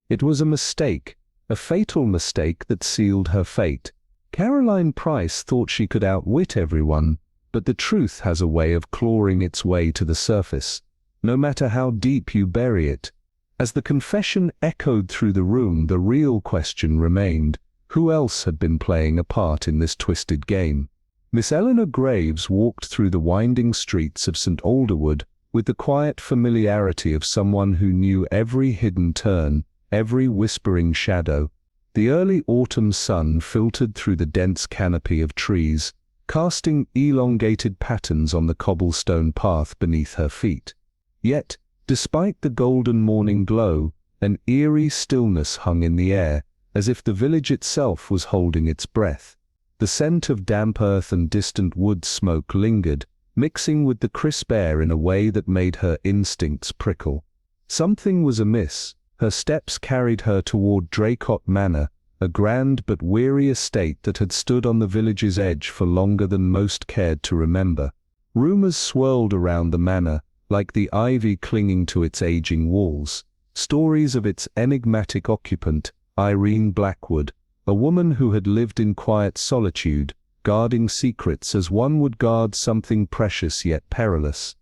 It was a mistake, a fatal mistake that sealed her fate. Caroline Price thought she could outwit everyone, but the truth has a way of clawing its way to the surface, no matter how deep you bury it. As the confession echoed through the room, the real question remained: who else had been playing a part in this twisted game? Miss Eleanor Graves walked through the winding streets of St. Alderwood with the quiet familiarity of someone who knew every hidden turn, every whispering shadow. The early autumn sun filtered through the dense canopy of trees, casting elongated patterns on the cobblestone path beneath her feet. Yet, despite the golden morning glow, an eerie stillness hung in the air, as if the village itself was holding its breath. The scent of damp earth and distant wood smoke lingered, mixing with the crisp air in a way that made her instincts prickle. Something was amiss. Her steps carried her toward Draycott Manor, a grand but weary estate that had stood on the village's edge for longer than most cared to remember. Rumors swirled around the manor, like the ivy clinging to its aging walls. Stories of its enigmatic occupant, Irene Blackwood, a woman who had lived in quiet solitude, guarding secrets as one would guard something precious yet perilous.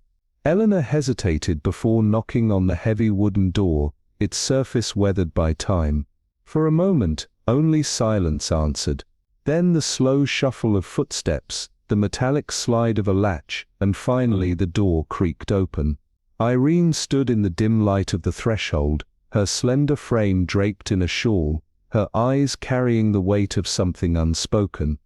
Eleanor hesitated before knocking on the heavy wooden door, its surface weathered by time. For a moment, only silence answered. Then the slow shuffle of footsteps, the metallic slide of a latch, and finally the door creaked open. Irene stood in the dim light of the threshold, her slender frame draped in a shawl, her eyes carrying the weight of something unspoken.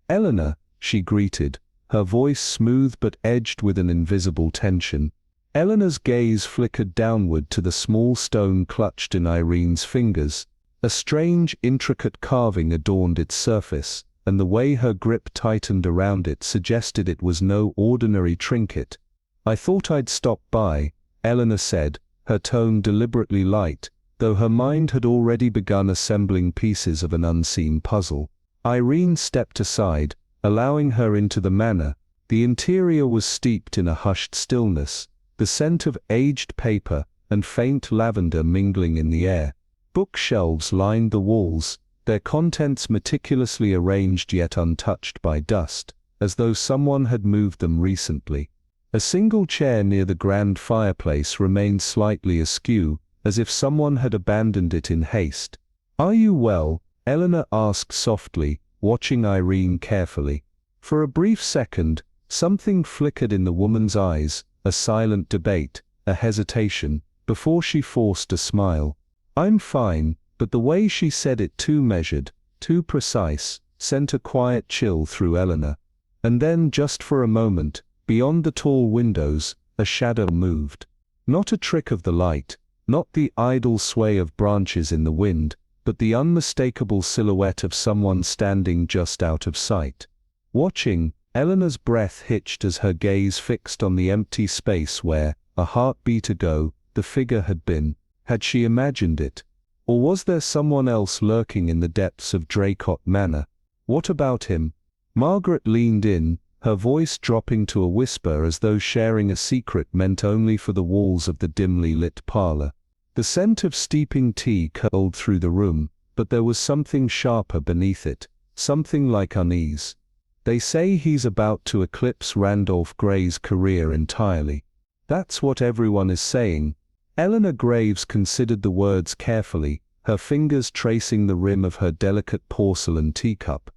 "Eleanor," she greeted, her voice smooth but edged with an invisible tension. Eleanor's gaze flickered downward to the small stone clutched in Irene's fingers. A strange, intricate carving adorned its surface, and the way her grip tightened around it suggested it was no ordinary trinket. "I thought I'd stop by," Eleanor said, her tone deliberately light, though her mind had already begun assembling pieces of an unseen puzzle. Irene stepped aside, allowing her into the manor. The interior was steeped in a hushed stillness, the scent of aged paper and faint lavender mingling in the air. Bookshelves lined the walls, their contents meticulously arranged yet untouched by dust, as though someone had moved them recently. A single chair near the grand fireplace remained slightly askew, as if someone had abandoned it in haste. "Are you well?" Eleanor asked softly, watching Irene carefully. For a brief second, something flickered in the woman's eyes, a silent debate, a hesitation, before she forced a smile. "I'm fine," but the way she said it, too measured, too precise, sent a quiet chill through Eleanor. And then, just for a moment, beyond the tall windows, a shadow moved. Not a trick of the light, not the idle sway of branches in the wind, but the unmistakable silhouette of someone standing just out of sight. Watching, Eleanor's breath hitched as her gaze fixed on the empty space where, a heartbeat ago, the figure had been. Had she imagined it? Or was there someone else lurking in the depths of Draycott Manor? What about him? Margaret leaned in, her voice dropping to a whisper as though sharing a secret meant only for the walls of the dimly lit parlor. The scent of steeping tea curled through the room, but there was something sharper beneath it, something like unease. "They say he's about to eclipse Randolph Gray's career entirely. That's what everyone is saying." Eleanor Graves considered the words carefully, her fingers tracing the rim of her delicate porcelain teacup.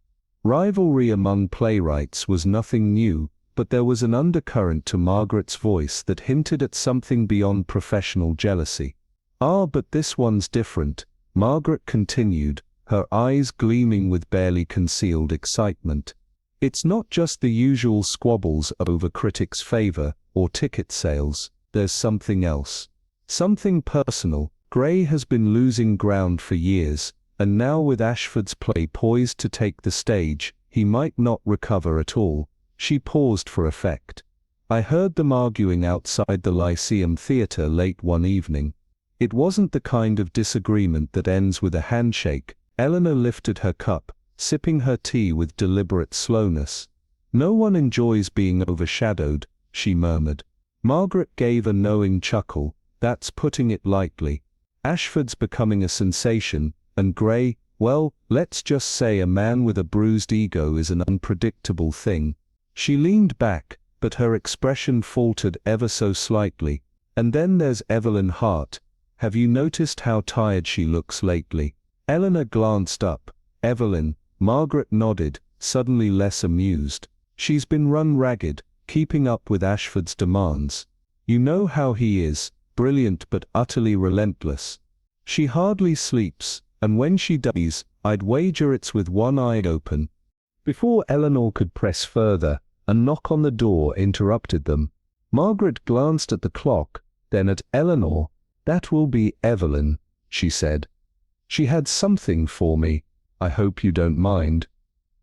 Rivalry among playwrights was nothing new, but there was an undercurrent to Margaret's voice that hinted at something beyond professional jealousy. "Ah, but this one's different," Margaret continued, her eyes gleaming with barely concealed excitement. "It's not just the usual squabbles over critics' favor or ticket sales. There's something else. Something personal. Gray has been losing ground for years, and now with Ashford's play poised to take the stage, he might not recover at all." She paused for effect. "I heard them arguing outside the Lyceum Theatre late one evening. It wasn't the kind of disagreement that ends with a handshake." Eleanor lifted her cup, sipping her tea with deliberate slowness. "No one enjoys being overshadowed," she murmured. Margaret gave a knowing chuckle. "That's putting it lightly." Ashford's becoming a sensation, and Gray, well, let's just say a man with a bruised ego is an unpredictable thing. She leaned back, but her expression faltered ever so slightly. And then there's Evelyn Hart. Have you noticed how tired she looks lately? Eleanor glanced up. Evelyn, Margaret nodded, suddenly less amused. She's been run ragged, keeping up with Ashford's demands. You know how he is, brilliant but utterly relentless. She hardly sleeps, and when she does, I'd wager it's with one eye open. Before Eleanor could press further, a knock on the door interrupted them. Margaret glanced at the clock, then at Eleanor. That will be Evelyn, she said. She had something for me. I hope you don't mind.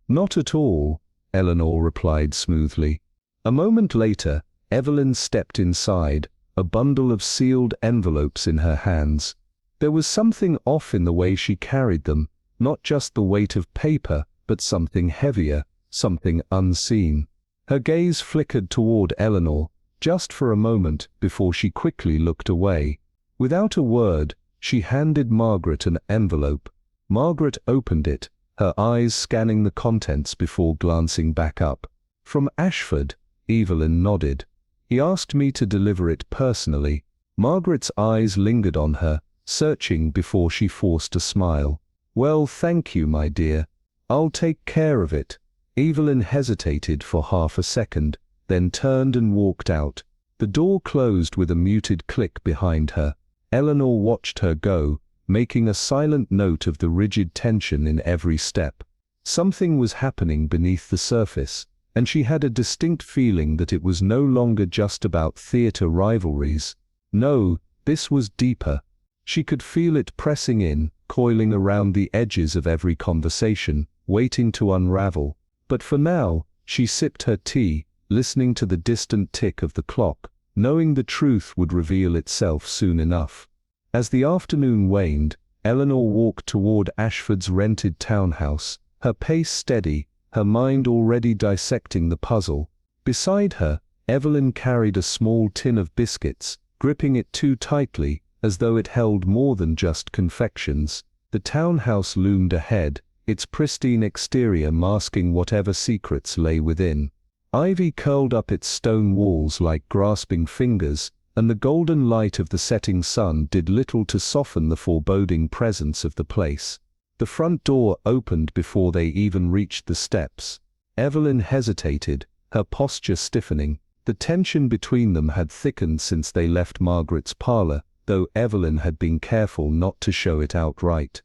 Not at all, Eleanor replied smoothly. A moment later, Evelyn stepped inside, a bundle of sealed envelopes in her hands. There was something off in the way she carried them, not just the weight of paper, but something heavier, something unseen. Her gaze flickered toward Eleanor, just for a moment before she quickly looked away. Without a word, she handed Margaret an envelope. Margaret opened it, her eyes scanning the contents before glancing back up. From Ashford, Evelyn nodded. He asked me to deliver it personally. Margaret's eyes lingered on her, searching before she forced a smile. Well, thank you, my dear. I'll take care of it. Evelyn hesitated for half a second, then turned and walked out. The door closed with a muted click behind her. Eleanor watched her go, making a silent note of the rigid tension in every step. Something was happening beneath the surface, and she had a distinct feeling that it was no longer just about theater rivalries. No, this was deeper. She could feel it pressing in, coiling around the edges of every conversation, waiting to unravel. But for now, she sipped her tea, listening to the distant tick of the clock, knowing the truth would reveal itself soon enough. As the afternoon waned, Eleanor walked toward Ashford's rented townhouse, her pace steady, her mind already dissecting the puzzle. Beside her, Evelyn carried a small tin of biscuits, gripping it too tightly, as though it held more than just confections. The townhouse loomed ahead, its pristine exterior masking whatever secrets lay within. Ivy curled up its stone walls like grasping fingers, and the golden light of the setting sun did little to soften the foreboding presence of the place. The front door opened before they even reached the steps. Evelyn hesitated, her posture stiffening. The tension between them had thickened since they left Margaret's parlor, though Evelyn had been careful not to show it outright.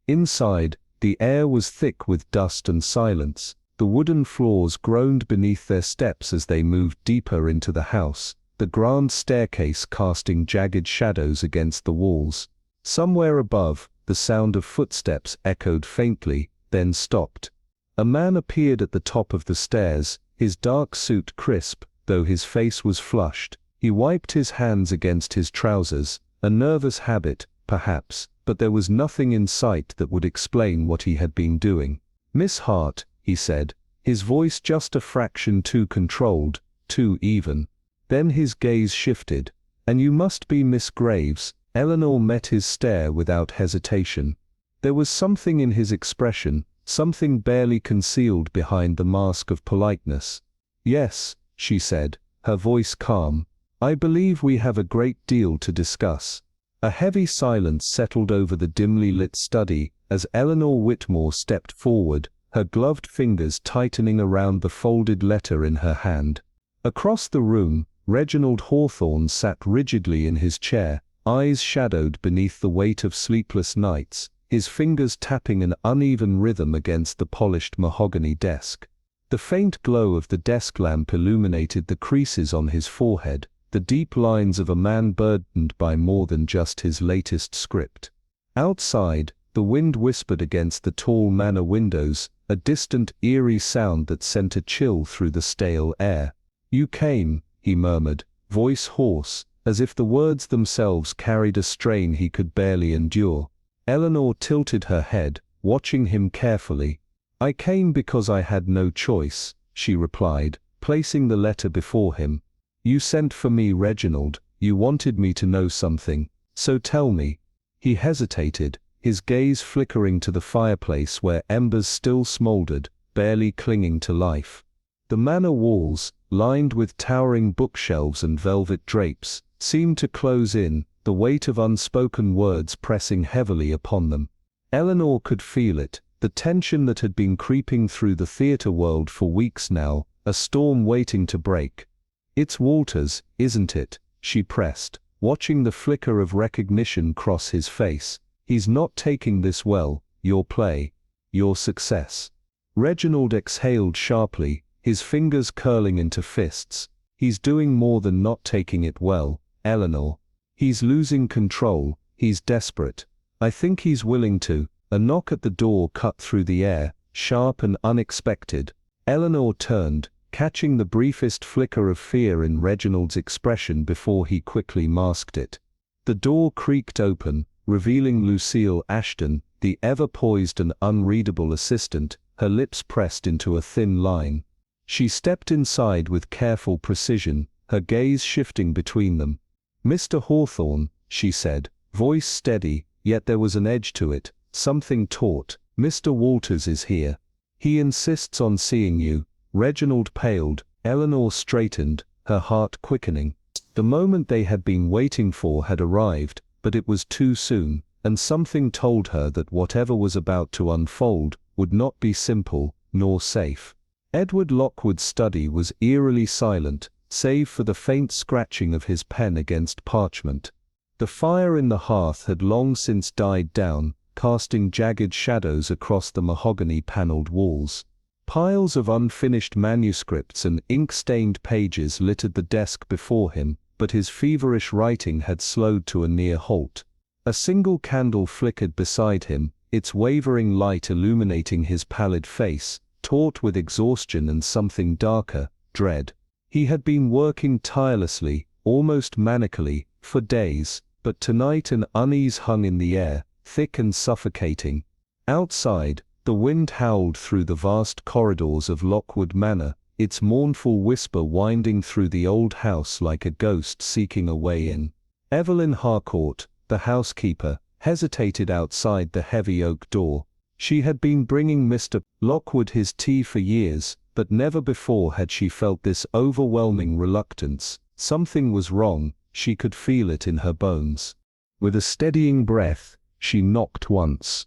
Inside, the air was thick with dust and silence. The wooden floors groaned beneath their steps as they moved deeper into the house, the grand staircase casting jagged shadows against the walls. Somewhere above, the sound of footsteps echoed faintly, then stopped. A man appeared at the top of the stairs, his dark suit crisp, though his face was flushed. He wiped his hands against his trousers, a nervous habit, perhaps, but there was nothing in sight that would explain what he had been doing. "Miss Hart," he said, his voice just a fraction too controlled, too even. Then his gaze shifted. "And you must be Miss Graves." Eleanor met his stare without hesitation. There was something in his expression, something barely concealed behind the mask of politeness. "Yes," she said, her voice calm. "I believe we have a great deal to discuss." A heavy silence settled over the dimly lit study as Eleanor Whitmore stepped forward, her gloved fingers tightening around the folded letter in her hand. Across the room, Reginald Hawthorne sat rigidly in his chair, eyes shadowed beneath the weight of sleepless nights, his fingers tapping an uneven rhythm against the polished mahogany desk. The faint glow of the desk lamp illuminated the creases on his forehead, the deep lines of a man burdened by more than just his latest script. Outside, the wind whispered against the tall manor windows, a distant, eerie sound that sent a chill through the stale air. "You came," he murmured, voice hoarse, as if the words themselves carried a strain he could barely endure. Eleanor tilted her head, watching him carefully. "I came because I had no choice," she replied, placing the letter before him. "You sent for me, Reginald. You wanted me to know something. So tell me." He hesitated, his gaze flickering to the fireplace where embers still smoldered, barely clinging to life. The manor walls, lined with towering bookshelves and velvet drapes, seemed to close in, the weight of unspoken words pressing heavily upon them. Eleanor could feel it, the tension that had been creeping through the theater world for weeks now, a storm waiting to break. "It's Walters, isn't it?" she pressed, watching the flicker of recognition cross his face. "He's not taking this well, your play, your success." Reginald exhaled sharply, his fingers curling into fists. "He's doing more than not taking it well, Eleanor. He's losing control, he's desperate. I think he's willing to." A knock at the door cut through the air, sharp and unexpected. Eleanor turned, catching the briefest flicker of fear in Reginald's expression before he quickly masked it. The door creaked open, revealing Lucille Ashton, the ever-poised and unreadable assistant, her lips pressed into a thin line. She stepped inside with careful precision, her gaze shifting between them. "Mr. Hawthorne," she said, voice steady, yet there was an edge to it, something taut. "Mr. Walters is here. He insists on seeing you." Reginald paled, Eleanor straightened, her heart quickening. The moment they had been waiting for had arrived, but it was too soon, and something told her that whatever was about to unfold would not be simple, nor safe. Edward Lockwood's study was eerily silent, save for the faint scratching of his pen against parchment. The fire in the hearth had long since died down, casting jagged shadows across the mahogany-paneled walls. Piles of unfinished manuscripts and ink-stained pages littered the desk before him, but his feverish writing had slowed to a near halt. A single candle flickered beside him, its wavering light illuminating his pallid face, taut with exhaustion and something darker, dread. He had been working tirelessly, almost manically, for days, but tonight an unease hung in the air, thick and suffocating. Outside, the wind howled through the vast corridors of Lockwood Manor, its mournful whisper winding through the old house like a ghost seeking a way in. Evelyn Harcourt, the housekeeper, hesitated outside the heavy oak door. She had been bringing Mr. Lockwood his tea for years, but never before had she felt this overwhelming reluctance. Something was wrong, she could feel it in her bones. With a steadying breath, she knocked once.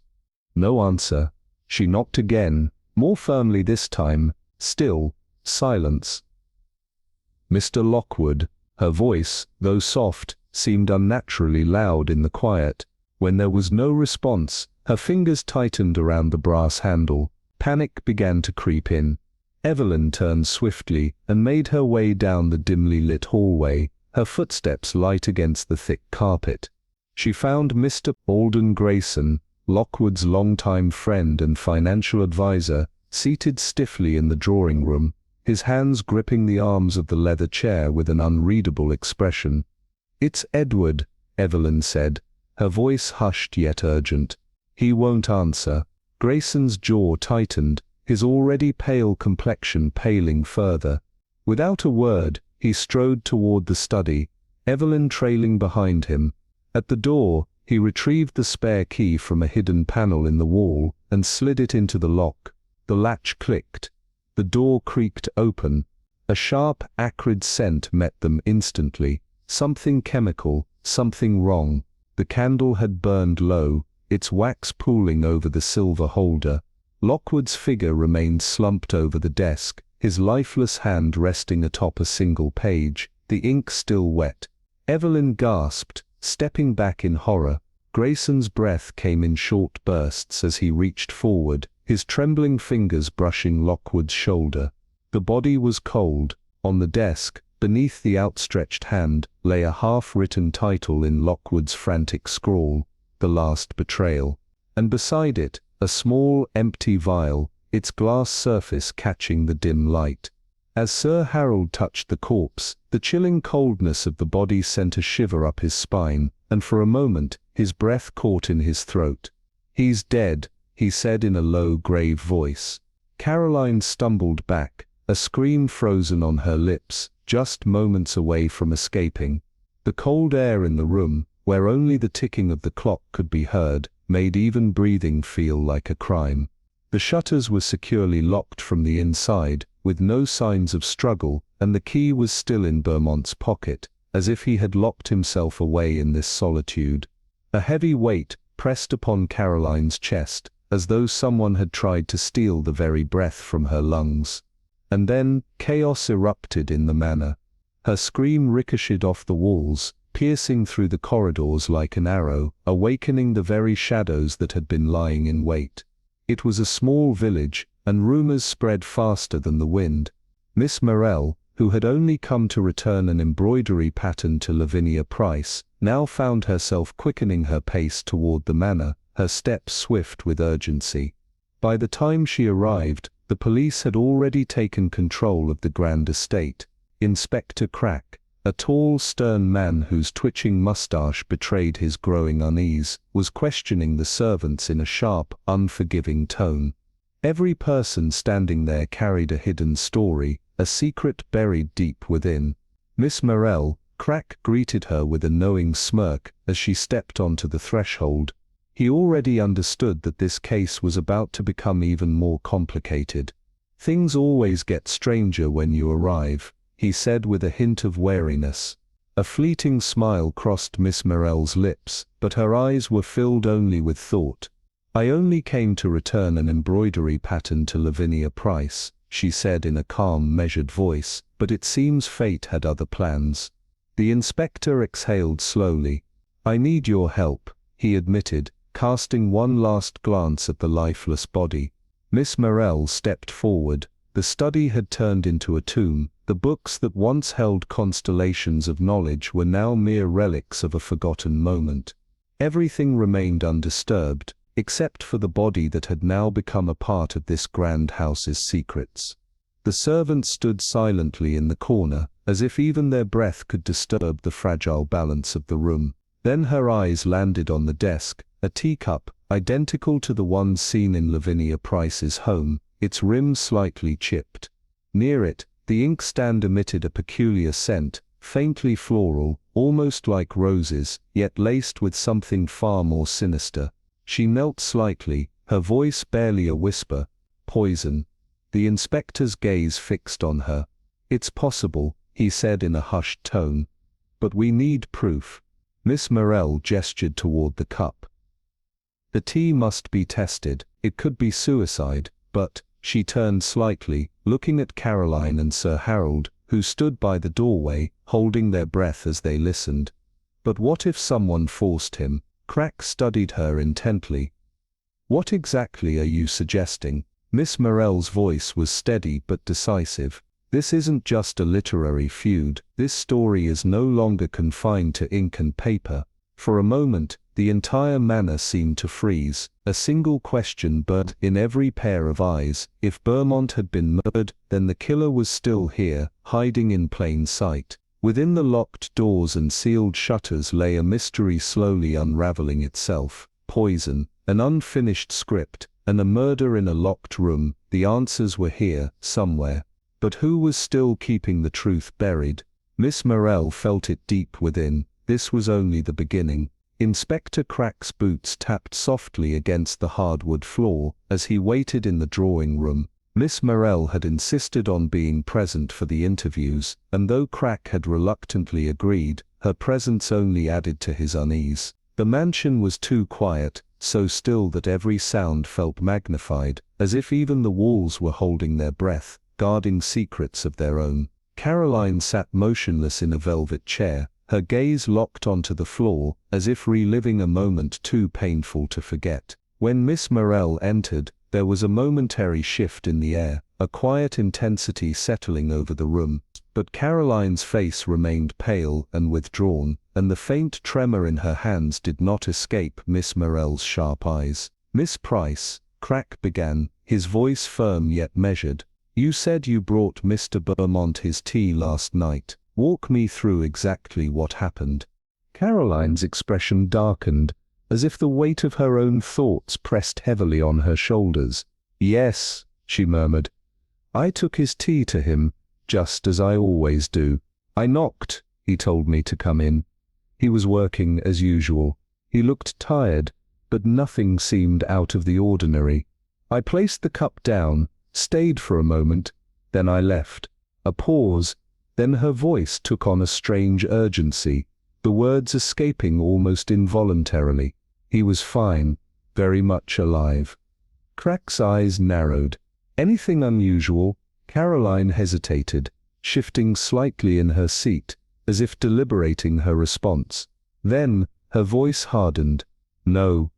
No answer. She knocked again, more firmly this time. Still, silence. "Mr. Lockwood," her voice, though soft, seemed unnaturally loud in the quiet. When there was no response, her fingers tightened around the brass handle. Panic began to creep in. Evelyn turned swiftly and made her way down the dimly lit hallway, her footsteps light against the thick carpet. She found Mr. Alden Grayson, Lockwood's longtime friend and financial advisor, seated stiffly in the drawing room, his hands gripping the arms of the leather chair with an unreadable expression. "It's Edward," Evelyn said, her voice hushed yet urgent. "He won't answer." Grayson's jaw tightened, his already pale complexion paling further. Without a word, he strode toward the study, Evelyn trailing behind him. At the door, he retrieved the spare key from a hidden panel in the wall and slid it into the lock. The latch clicked. The door creaked open. A sharp, acrid scent met them instantly. Something chemical, something wrong. The candle had burned low, its wax pooling over the silver holder. Lockwood's figure remained slumped over the desk, his lifeless hand resting atop a single page, the ink still wet. Evelyn gasped, stepping back in horror. Grayson's breath came in short bursts as he reached forward, his trembling fingers brushing Lockwood's shoulder. The body was cold. On the desk, beneath the outstretched hand, lay a half-written title in Lockwood's frantic scrawl, "The Last Betrayal," and beside it, a small, empty vial, its glass surface catching the dim light. As Sir Harold touched the corpse, the chilling coldness of the body sent a shiver up his spine, and for a moment, his breath caught in his throat. "He's dead," he said in a low, grave voice. Caroline stumbled back, a scream frozen on her lips, just moments away from escaping. The cold air in the room, where only the ticking of the clock could be heard, made even breathing feel like a crime. The shutters were securely locked from the inside, with no signs of struggle, and the key was still in Beaumont's pocket, as if he had locked himself away in this solitude. A heavy weight pressed upon Caroline's chest, as though someone had tried to steal the very breath from her lungs. And then chaos erupted in the manor. Her scream ricocheted off the walls, piercing through the corridors like an arrow, awakening the very shadows that had been lying in wait. It was a small village, and rumors spread faster than the wind. Miss Marple, who had only come to return an embroidery pattern to Lavinia Price, now found herself quickening her pace toward the manor, her steps swift with urgency. By the time she arrived, the police had already taken control of the grand estate. Inspector Crack, a tall, stern man whose twitching mustache betrayed his growing unease, was questioning the servants in a sharp, unforgiving tone. Every person standing there carried a hidden story, a secret buried deep within. Miss Marple, Crack greeted her with a knowing smirk as she stepped onto the threshold. He already understood that this case was about to become even more complicated. "Things always get stranger when you arrive," he said with a hint of wariness. A fleeting smile crossed Miss Marple's lips, but her eyes were filled only with thought. "I only came to return an embroidery pattern to Lavinia Price," she said in a calm, measured voice, "but it seems fate had other plans." The inspector exhaled slowly. "I need your help," he admitted, casting one last glance at the lifeless body. Miss Marple stepped forward. The study had turned into a tomb. The books that once held constellations of knowledge were now mere relics of a forgotten moment. Everything remained undisturbed, except for the body that had now become a part of this grand house's secrets. The servants stood silently in the corner, as if even their breath could disturb the fragile balance of the room. Then her eyes landed on the desk, a teacup, identical to the one seen in Lavinia Price's home, its rim slightly chipped. Near it, the inkstand emitted a peculiar scent, faintly floral, almost like roses, yet laced with something far more sinister. She knelt slightly, her voice barely a whisper. "Poison." The inspector's gaze fixed on her. "It's possible," he said in a hushed tone. "But we need proof." Miss Marple gestured toward the cup. "The tea must be tested. It could be suicide, but—" She turned slightly, looking at Caroline and Sir Harold, who stood by the doorway, holding their breath as they listened. "But what if someone forced him?" Crack studied her intently. "What exactly are you suggesting?" Miss Marple's voice was steady but decisive. "This isn't just a literary feud. This story is no longer confined to ink and paper." For a moment, the entire manor seemed to freeze. A single question burned in every pair of eyes. If Beaumont had been murdered, then the killer was still here, hiding in plain sight. Within the locked doors and sealed shutters lay a mystery slowly unraveling itself. Poison, an unfinished script, and a murder in a locked room. The answers were here, somewhere. But who was still keeping the truth buried? Miss Marple felt it deep within. This was only the beginning. Inspector Crack's boots tapped softly against the hardwood floor as he waited in the drawing room. Miss Marple had insisted on being present for the interviews, and though Crack had reluctantly agreed, her presence only added to his unease. The mansion was too quiet, so still that every sound felt magnified, as if even the walls were holding their breath, guarding secrets of their own. Caroline sat motionless in a velvet chair, her gaze locked onto the floor, as if reliving a moment too painful to forget. When Miss Marple entered, there was a momentary shift in the air, a quiet intensity settling over the room. But Caroline's face remained pale and withdrawn, and the faint tremor in her hands did not escape Miss Marple's sharp eyes. "Miss Price," Crack began, his voice firm yet measured, "you said you brought Mr. Beaumont his tea last night. Walk me through exactly what happened." Caroline's expression darkened, as if the weight of her own thoughts pressed heavily on her shoulders. "Yes," she murmured. "I took his tea to him, just as I always do. I knocked. He told me to come in. He was working as usual. He looked tired, but nothing seemed out of the ordinary. I placed the cup down, stayed for a moment, then I left. A pause, then her voice took on a strange urgency, the words escaping almost involuntarily. He was fine, very much alive. Crack's eyes narrowed. Anything unusual? Caroline hesitated, shifting slightly in her seat, as if deliberating her response. Then, her voice hardened. No,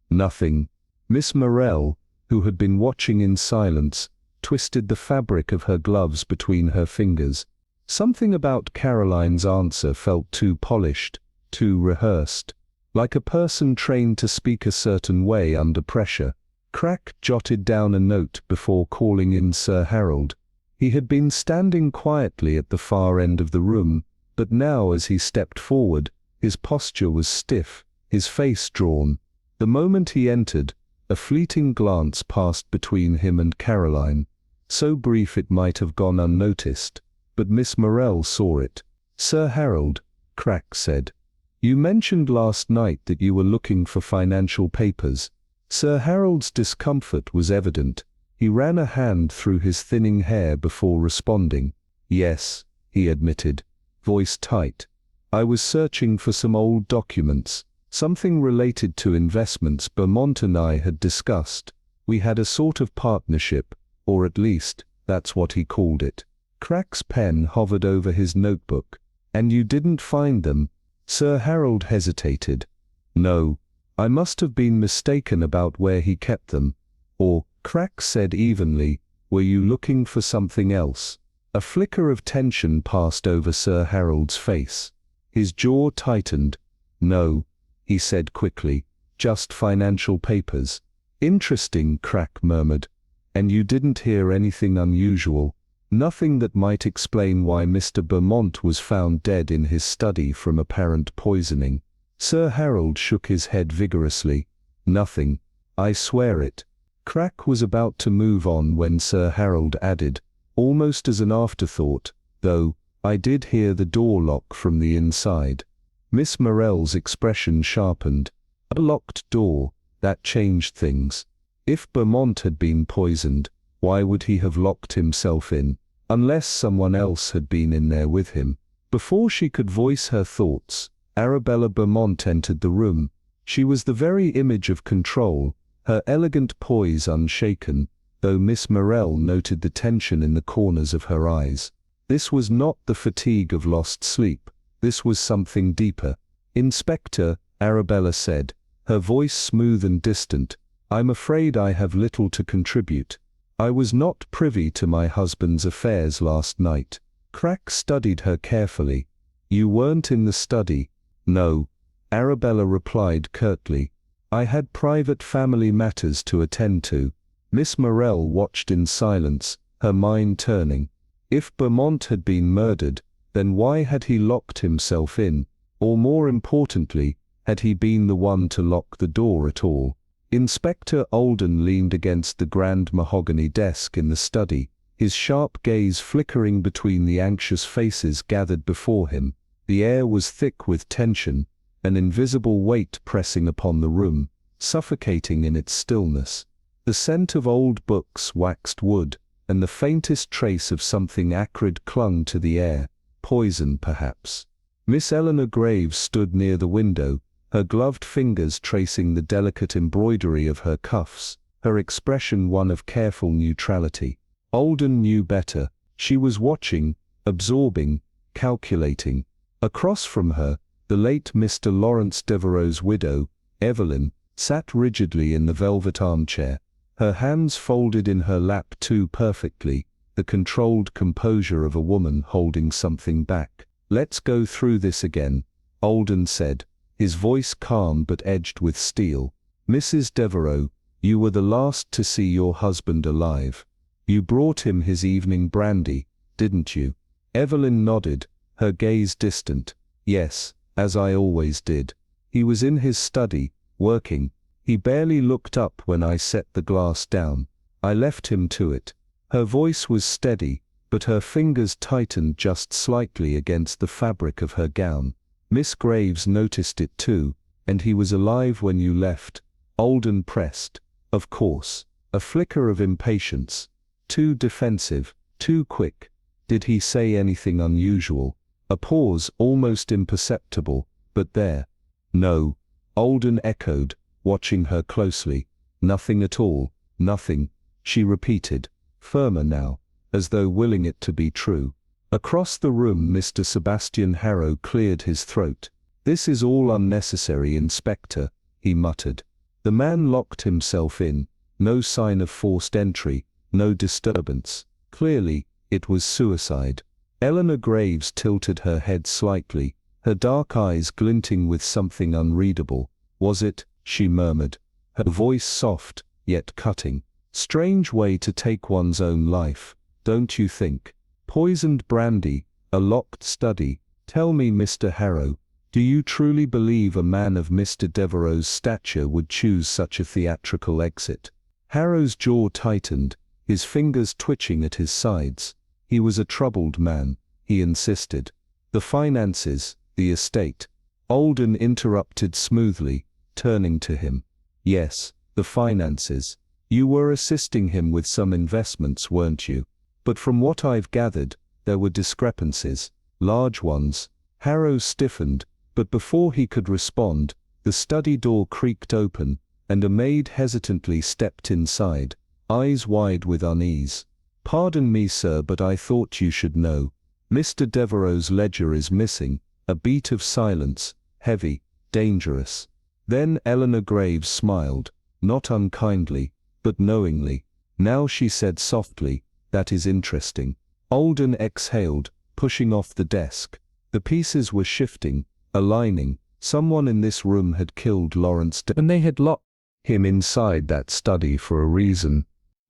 nothing. Miss Marple, who had been watching in silence, twisted the fabric of her gloves between her fingers. Something about Caroline's answer felt too polished, too rehearsed, like a person trained to speak a certain way under pressure. Crack jotted down a note before calling in Sir Harold. He had been standing quietly at the far end of the room, but now as he stepped forward, his posture was stiff, his face drawn. The moment he entered, a fleeting glance passed between him and Caroline, so brief it might have gone unnoticed, but Miss Marple saw it. "Sir Harold," Crack said, "you mentioned last night that you were looking for financial papers." Sir Harold's discomfort was evident. He ran a hand through his thinning hair before responding. "Yes," he admitted, voice tight. "I was searching for some old documents, something related to investments Beaumont and I had discussed. We had a sort of partnership, or at least, that's what he called it." Crack's pen hovered over his notebook. "And you didn't find them?" Sir Harold hesitated. "No, I must have been mistaken about where he kept them." Or, Crack said evenly, "Were you looking for something else?" A flicker of tension passed over Sir Harold's face. His jaw tightened. "No," he said quickly, "just financial papers." "Interesting," Crack murmured. "And you didn't hear anything unusual? Nothing that might explain why Mr. Beaumont was found dead in his study from apparent poisoning?" Sir Harold shook his head vigorously. "Nothing. I swear it." Crack was about to move on when Sir Harold added, almost as an afterthought, "Though, I did hear the door lock from the inside." Miss Marple's expression sharpened. A locked door, that changed things. If Beaumont had been poisoned, why would he have locked himself in, unless someone else had been in there with him? Before she could voice her thoughts, Arabella Beaumont entered the room. She was the very image of control, her elegant poise unshaken, though Miss Marple noted the tension in the corners of her eyes. This was not the fatigue of lost sleep, this was something deeper. "Inspector," Arabella said, her voice smooth and distant, "I'm afraid I have little to contribute. I was not privy to my husband's affairs last night." Crack studied her carefully. "You weren't in the study?" "No," Arabella replied curtly. "I had private family matters to attend to." Miss Marple watched in silence, her mind turning. If Beaumont had been murdered, then why had he locked himself in? Or more importantly, had he been the one to lock the door at all? Inspector Alden leaned against the grand mahogany desk in the study, his sharp gaze flickering between the anxious faces gathered before him. The air was thick with tension, an invisible weight pressing upon the room, suffocating in its stillness. The scent of old books, waxed wood, and the faintest trace of something acrid clung to the air, poison perhaps. Miss Eleanor Graves stood near the window, her gloved fingers tracing the delicate embroidery of her cuffs, her expression one of careful neutrality. Alden knew better. She was watching, absorbing, calculating. Across from her, the late Mr. Lawrence Devereux's widow, Evelyn, sat rigidly in the velvet armchair, her hands folded in her lap too perfectly, the controlled composure of a woman holding something back. "Let's go through this again," Alden said, his voice calm but edged with steel. "Mrs. Devereux, you were the last to see your husband alive. You brought him his evening brandy, didn't you?" Evelyn nodded, her gaze distant. "Yes, as I always did. He was in his study, working. He barely looked up when I set the glass down. I left him to it." Her voice was steady, but her fingers tightened just slightly against the fabric of her gown. Miss Graves noticed it too, and he was alive when you left. Alden pressed. Of course. A flicker of impatience. Too defensive, too quick. Did he say anything unusual? A pause, almost imperceptible, but there. No. Alden echoed, watching her closely. Nothing at all, nothing, she repeated, firmer now, as though willing it to be true. Across the room Mr. Sebastian Harrow cleared his throat. "This is all unnecessary, Inspector," he muttered. The man locked himself in, no sign of forced entry, no disturbance. Clearly, it was suicide. Eleanor Graves tilted her head slightly, her dark eyes glinting with something unreadable. "Was it?" she murmured, her voice soft, yet cutting. "Strange way to take one's own life, don't you think? Poisoned brandy, a locked study. Tell me, Mr. Harrow, do you truly believe a man of Mr. Devereux's stature would choose such a theatrical exit?" Harrow's jaw tightened, his fingers twitching at his sides. He was a troubled man, he insisted. "The finances, the estate." Alden interrupted smoothly, turning to him. "Yes, the finances. You were assisting him with some investments, weren't you? But from what I've gathered, there were discrepancies, large ones." Harrow stiffened, but before he could respond, the study door creaked open, and a maid hesitantly stepped inside, eyes wide with unease. "Pardon me, sir, but I thought you should know. Mr. Devereux's ledger is missing." A beat of silence, heavy, dangerous. Then Eleanor Graves smiled, not unkindly, but knowingly. "Now," she said softly, "that is interesting." Alden exhaled, pushing off the desk. The pieces were shifting, aligning. Someone in this room had killed Lawrence and they had locked him inside that study for a reason.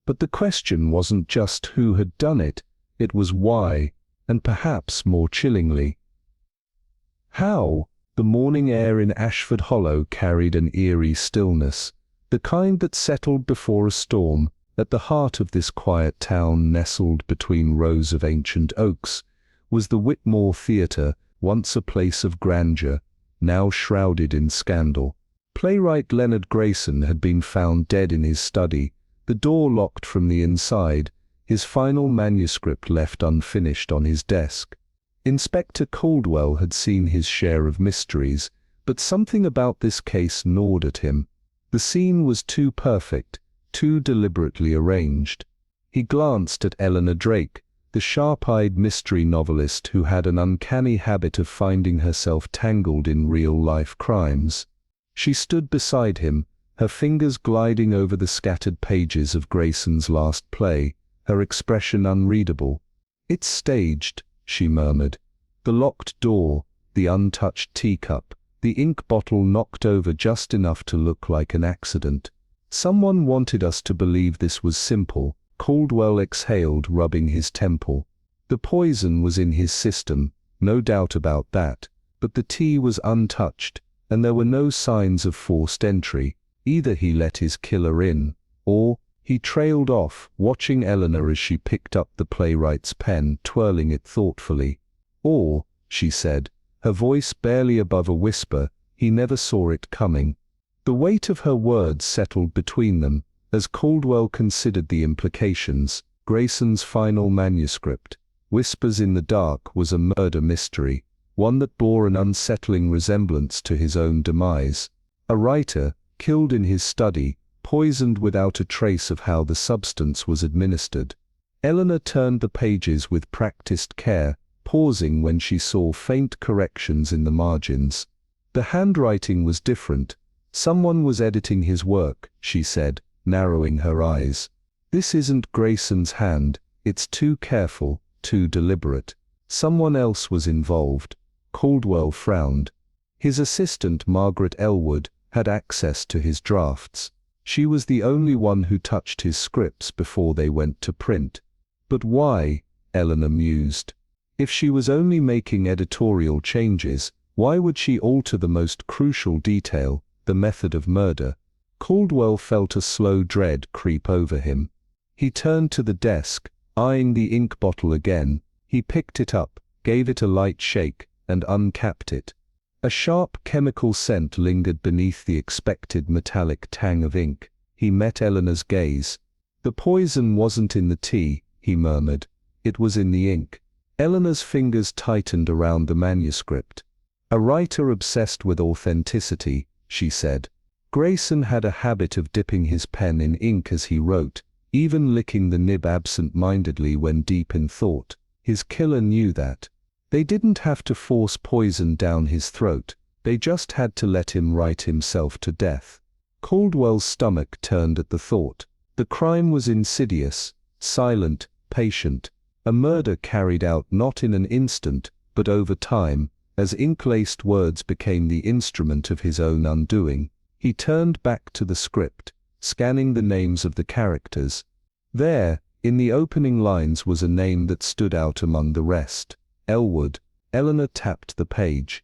But the question wasn't just who had done it, it was why, and perhaps more chillingly, how. The morning air in Ashford Hollow carried an eerie stillness, the kind that settled before a storm. At the heart of this quiet town, nestled between rows of ancient oaks, was the Whitmore Theatre, once a place of grandeur, now shrouded in scandal. Playwright Leonard Grayson had been found dead in his study, the door locked from the inside, his final manuscript left unfinished on his desk. Inspector Caldwell had seen his share of mysteries, but something about this case gnawed at him. The scene was too perfect, too deliberately arranged. He glanced at Eleanor Drake, the sharp-eyed mystery novelist who had an uncanny habit of finding herself tangled in real-life crimes. She stood beside him, her fingers gliding over the scattered pages of Grayson's last play, her expression unreadable. "It's staged," she murmured. The locked door, the untouched teacup, the ink bottle knocked over just enough to look like an accident. "Someone wanted us to believe this was simple," Caldwell exhaled, rubbing his temple. "The poison was in his system, no doubt about that, but the tea was untouched, and there were no signs of forced entry. Either he let his killer in, or..." He trailed off, watching Eleanor as she picked up the playwright's pen, twirling it thoughtfully. "Or," she said, her voice barely above a whisper, "he never saw it coming." The weight of her words settled between them, as Caldwell considered the implications. Grayson's final manuscript, Whispers in the Dark, was a murder mystery, one that bore an unsettling resemblance to his own demise. A writer, killed in his study, poisoned without a trace of how the substance was administered. Eleanor turned the pages with practiced care, pausing when she saw faint corrections in the margins. The handwriting was different. "Someone was editing his work," she said, narrowing her eyes. "This isn't Grayson's hand, it's too careful, too deliberate. Someone else was involved." Caldwell frowned. His assistant, Margaret Elwood, had access to his drafts. She was the only one who touched his scripts before they went to print. But why? Eleanor mused. If she was only making editorial changes, why would she alter the most crucial detail, the method of murder? Caldwell felt a slow dread creep over him. He turned to the desk, eyeing the ink bottle again. He picked it up, gave it a light shake, and uncapped it. A sharp chemical scent lingered beneath the expected metallic tang of ink. He met Eleanor's gaze. "The poison wasn't in the tea," he murmured. "It was in the ink." Eleanor's fingers tightened around the manuscript. "A writer obsessed with authenticity," she said. Grayson had a habit of dipping his pen in ink as he wrote, even licking the nib absent-mindedly when deep in thought. His killer knew that. They didn't have to force poison down his throat, they just had to let him write himself to death. Caldwell's stomach turned at the thought. The crime was insidious, silent, patient, a murder carried out not in an instant, but over time, as ink-laced words became the instrument of his own undoing. He turned back to the script, scanning the names of the characters. There, in the opening lines was a name that stood out among the rest. Elwood. Eleanor tapped the page.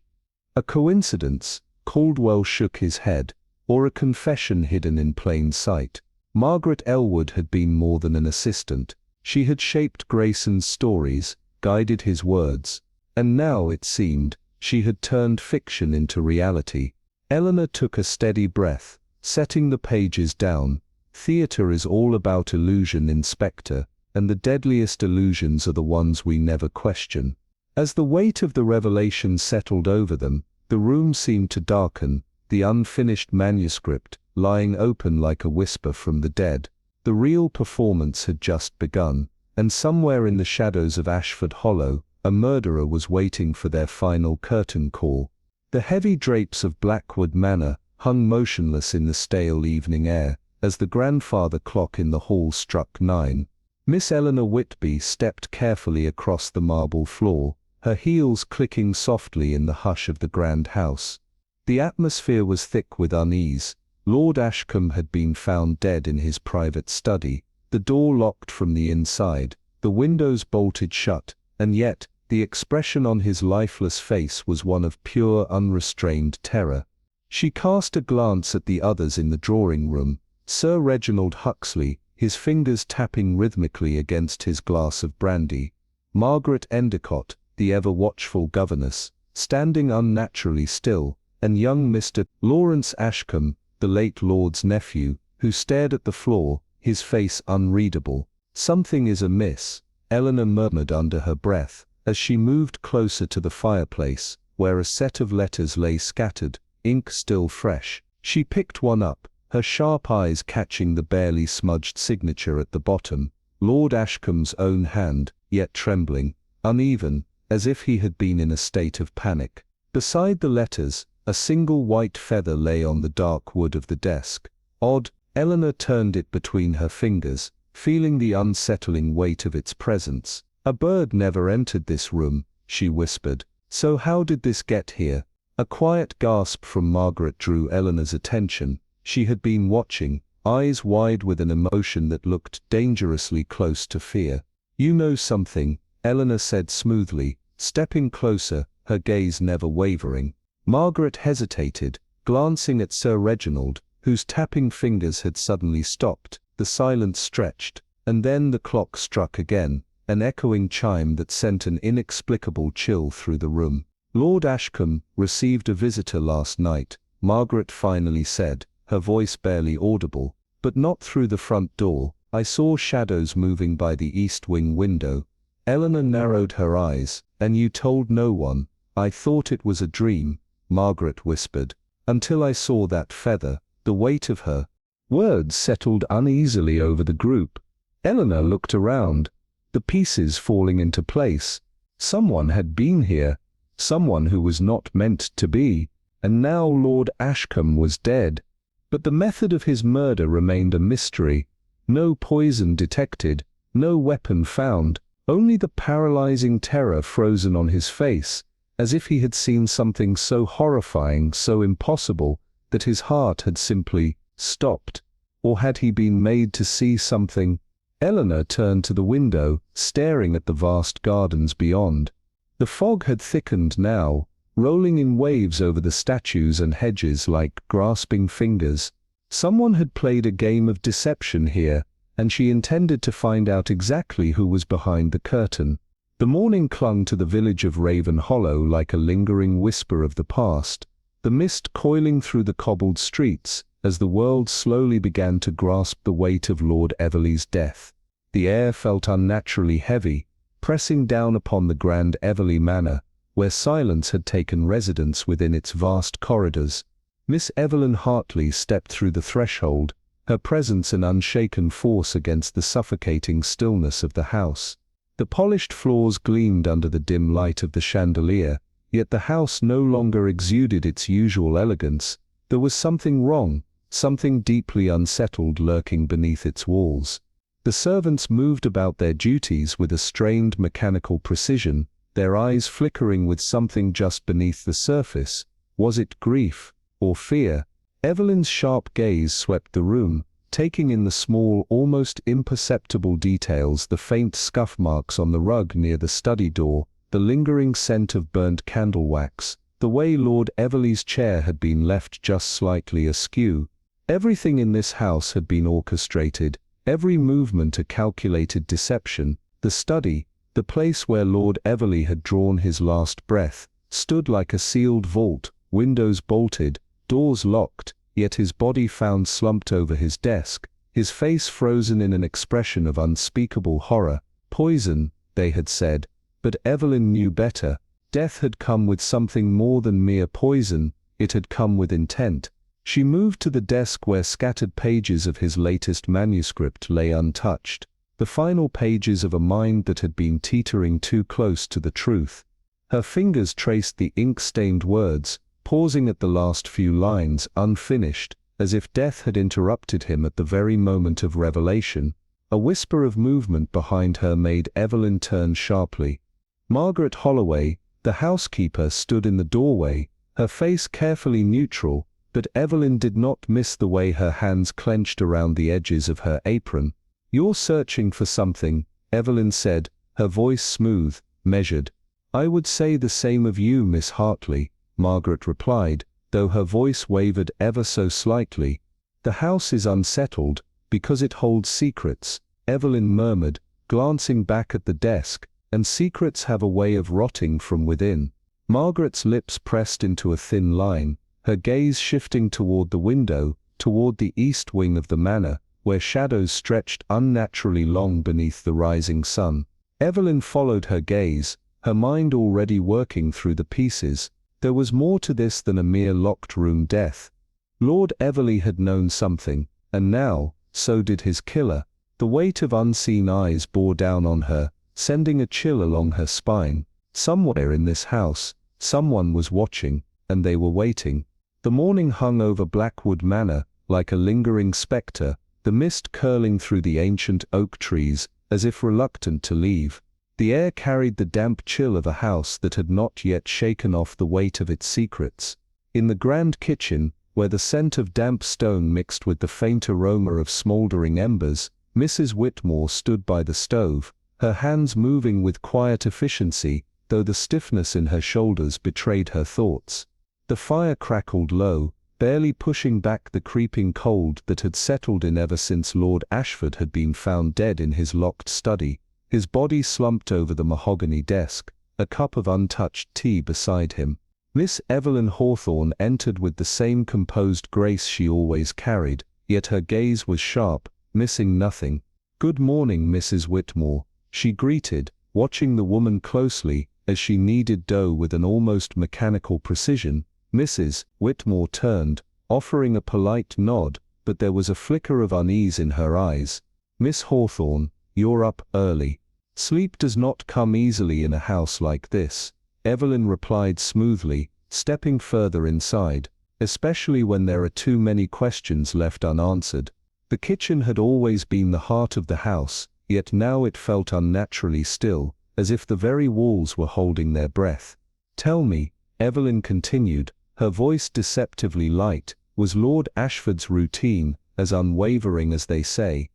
A coincidence? Caldwell shook his head. Or a confession hidden in plain sight? Margaret Elwood had been more than an assistant. She had shaped Grayson's stories, guided his words, and now, it seemed, she had turned fiction into reality. Eleanor took a steady breath, setting the pages down. "Theater is all about illusion, Inspector, and the deadliest illusions are the ones we never question." As the weight of the revelation settled over them, the room seemed to darken, the unfinished manuscript lying open like a whisper from the dead. The real performance had just begun, and somewhere in the shadows of Ashford Hollow, a murderer was waiting for their final curtain call. The heavy drapes of Blackwood Manor hung motionless in the stale evening air, as the grandfather clock in the hall struck 9. Miss Eleanor Whitby stepped carefully across the marble floor, her heels clicking softly in the hush of the grand house. The atmosphere was thick with unease. Lord Ashcombe had been found dead in his private study, the door locked from the inside, the windows bolted shut, and yet, the expression on his lifeless face was one of pure, unrestrained terror. She cast a glance at the others in the drawing-room. Sir Reginald Huxley, his fingers tapping rhythmically against his glass of brandy. Margaret Endicott, the ever-watchful governess, standing unnaturally still, and young Mr. Lawrence Ashcombe, the late Lord's nephew, who stared at the floor, his face unreadable. "Something is amiss," Eleanor murmured under her breath, as she moved closer to the fireplace, where a set of letters lay scattered, ink still fresh. She picked one up, her sharp eyes catching the barely smudged signature at the bottom. Lord Ashcombe's own hand, yet trembling, uneven, as if he had been in a state of panic. Beside the letters, a single white feather lay on the dark wood of the desk. Odd. Eleanor turned it between her fingers, feeling the unsettling weight of its presence. "A bird never entered this room," she whispered. "So how did this get here?" A quiet gasp from Margaret drew Eleanor's attention. She had been watching, eyes wide with an emotion that looked dangerously close to fear. "You know something," Eleanor said smoothly, stepping closer, her gaze never wavering. Margaret hesitated, glancing at Sir Reginald, whose tapping fingers had suddenly stopped. The silence stretched, and then the clock struck again, an echoing chime that sent an inexplicable chill through the room. "Lord Ashcombe received a visitor last night," Margaret finally said, her voice barely audible, "but not through the front door. I saw shadows moving by the east wing window." Eleanor narrowed her eyes. "And you told no one?" "I thought it was a dream," Margaret whispered, "until I saw that feather, the weight of her." Words settled uneasily over the group. Eleanor looked around, the pieces falling into place. Someone had been here, someone who was not meant to be, and now Lord Ashcombe was dead. But the method of his murder remained a mystery. No poison detected, no weapon found, only the paralyzing terror frozen on his face, as if he had seen something so horrifying, so impossible, that his heart had simply stopped. Or had he been made to see something? Eleanor turned to the window, staring at the vast gardens beyond. The fog had thickened now, rolling in waves over the statues and hedges like grasping fingers. Someone had played a game of deception here, and she intended to find out exactly who was behind the curtain. The morning clung to the village of Raven Hollow like a lingering whisper of the past, the mist coiling through the cobbled streets as the world slowly began to grasp the weight of Lord Everleigh's death. The air felt unnaturally heavy, pressing down upon the grand Everleigh Manor, where silence had taken residence within its vast corridors. Miss Evelyn Hartley stepped through the threshold, her presence an unshaken force against the suffocating stillness of the house. The polished floors gleamed under the dim light of the chandelier, yet the house no longer exuded its usual elegance. There was something wrong, something deeply unsettled lurking beneath its walls. The servants moved about their duties with a strained mechanical precision, their eyes flickering with something just beneath the surface. Was it grief or fear? Evelyn's sharp gaze swept the room, taking in the small, almost imperceptible details: the faint scuff marks on the rug near the study door, the lingering scent of burnt candle wax, the way Lord Everleigh's chair had been left just slightly askew. Everything in this house had been orchestrated, every movement a calculated deception. The study, the place where Lord Everleigh had drawn his last breath, stood like a sealed vault, windows bolted, doors locked, yet his body found slumped over his desk, his face frozen in an expression of unspeakable horror. Poison, they had said, but Evelyn knew better. Death had come with something more than mere poison, it had come with intent. She moved to the desk where scattered pages of his latest manuscript lay untouched, the final pages of a mind that had been teetering too close to the truth. Her fingers traced the ink-stained words, pausing at the last few lines, unfinished, as if death had interrupted him at the very moment of revelation. A whisper of movement behind her made Evelyn turn sharply. Margaret Holloway, the housekeeper, stood in the doorway, her face carefully neutral, but Evelyn did not miss the way her hands clenched around the edges of her apron. "You're searching for something," Evelyn said, her voice smooth, measured. "I would say the same of you, Miss Hartley," Margaret replied, though her voice wavered ever so slightly. "The house is unsettled because it holds secrets," Evelyn murmured, glancing back at the desk, "and secrets have a way of rotting from within." Margaret's lips pressed into a thin line, her gaze shifting toward the window, toward the east wing of the manor, where shadows stretched unnaturally long beneath the rising sun. Evelyn followed her gaze, her mind already working through the pieces. There was more to this than a mere locked-room death. Lord Everleigh had known something, and now, so did his killer. The weight of unseen eyes bore down on her, sending a chill along her spine. Somewhere in this house, someone was watching, and they were waiting. The morning hung over Blackwood Manor, like a lingering spectre, the mist curling through the ancient oak trees, as if reluctant to leave. The air carried the damp chill of a house that had not yet shaken off the weight of its secrets. In the grand kitchen, where the scent of damp stone mixed with the faint aroma of smouldering embers, Mrs. Whitmore stood by the stove, her hands moving with quiet efficiency, though the stiffness in her shoulders betrayed her thoughts. The fire crackled low, barely pushing back the creeping cold that had settled in ever since Lord Ashford had been found dead in his locked study, his body slumped over the mahogany desk, a cup of untouched tea beside him. Miss Evelyn Hawthorne entered with the same composed grace she always carried, yet her gaze was sharp, missing nothing. "Good morning, Mrs. Whitmore," she greeted, watching the woman closely as she kneaded dough with an almost mechanical precision. Mrs. Whitmore turned, offering a polite nod, but there was a flicker of unease in her eyes. "Miss Hawthorne, you're up early." "Sleep does not come easily in a house like this," Evelyn replied smoothly, stepping further inside, "especially when there are too many questions left unanswered." The kitchen had always been the heart of the house, yet now it felt unnaturally still, as if the very walls were holding their breath. "Tell me," Evelyn continued, her voice deceptively light, "was Lord Ashford's routine as unwavering as they say?"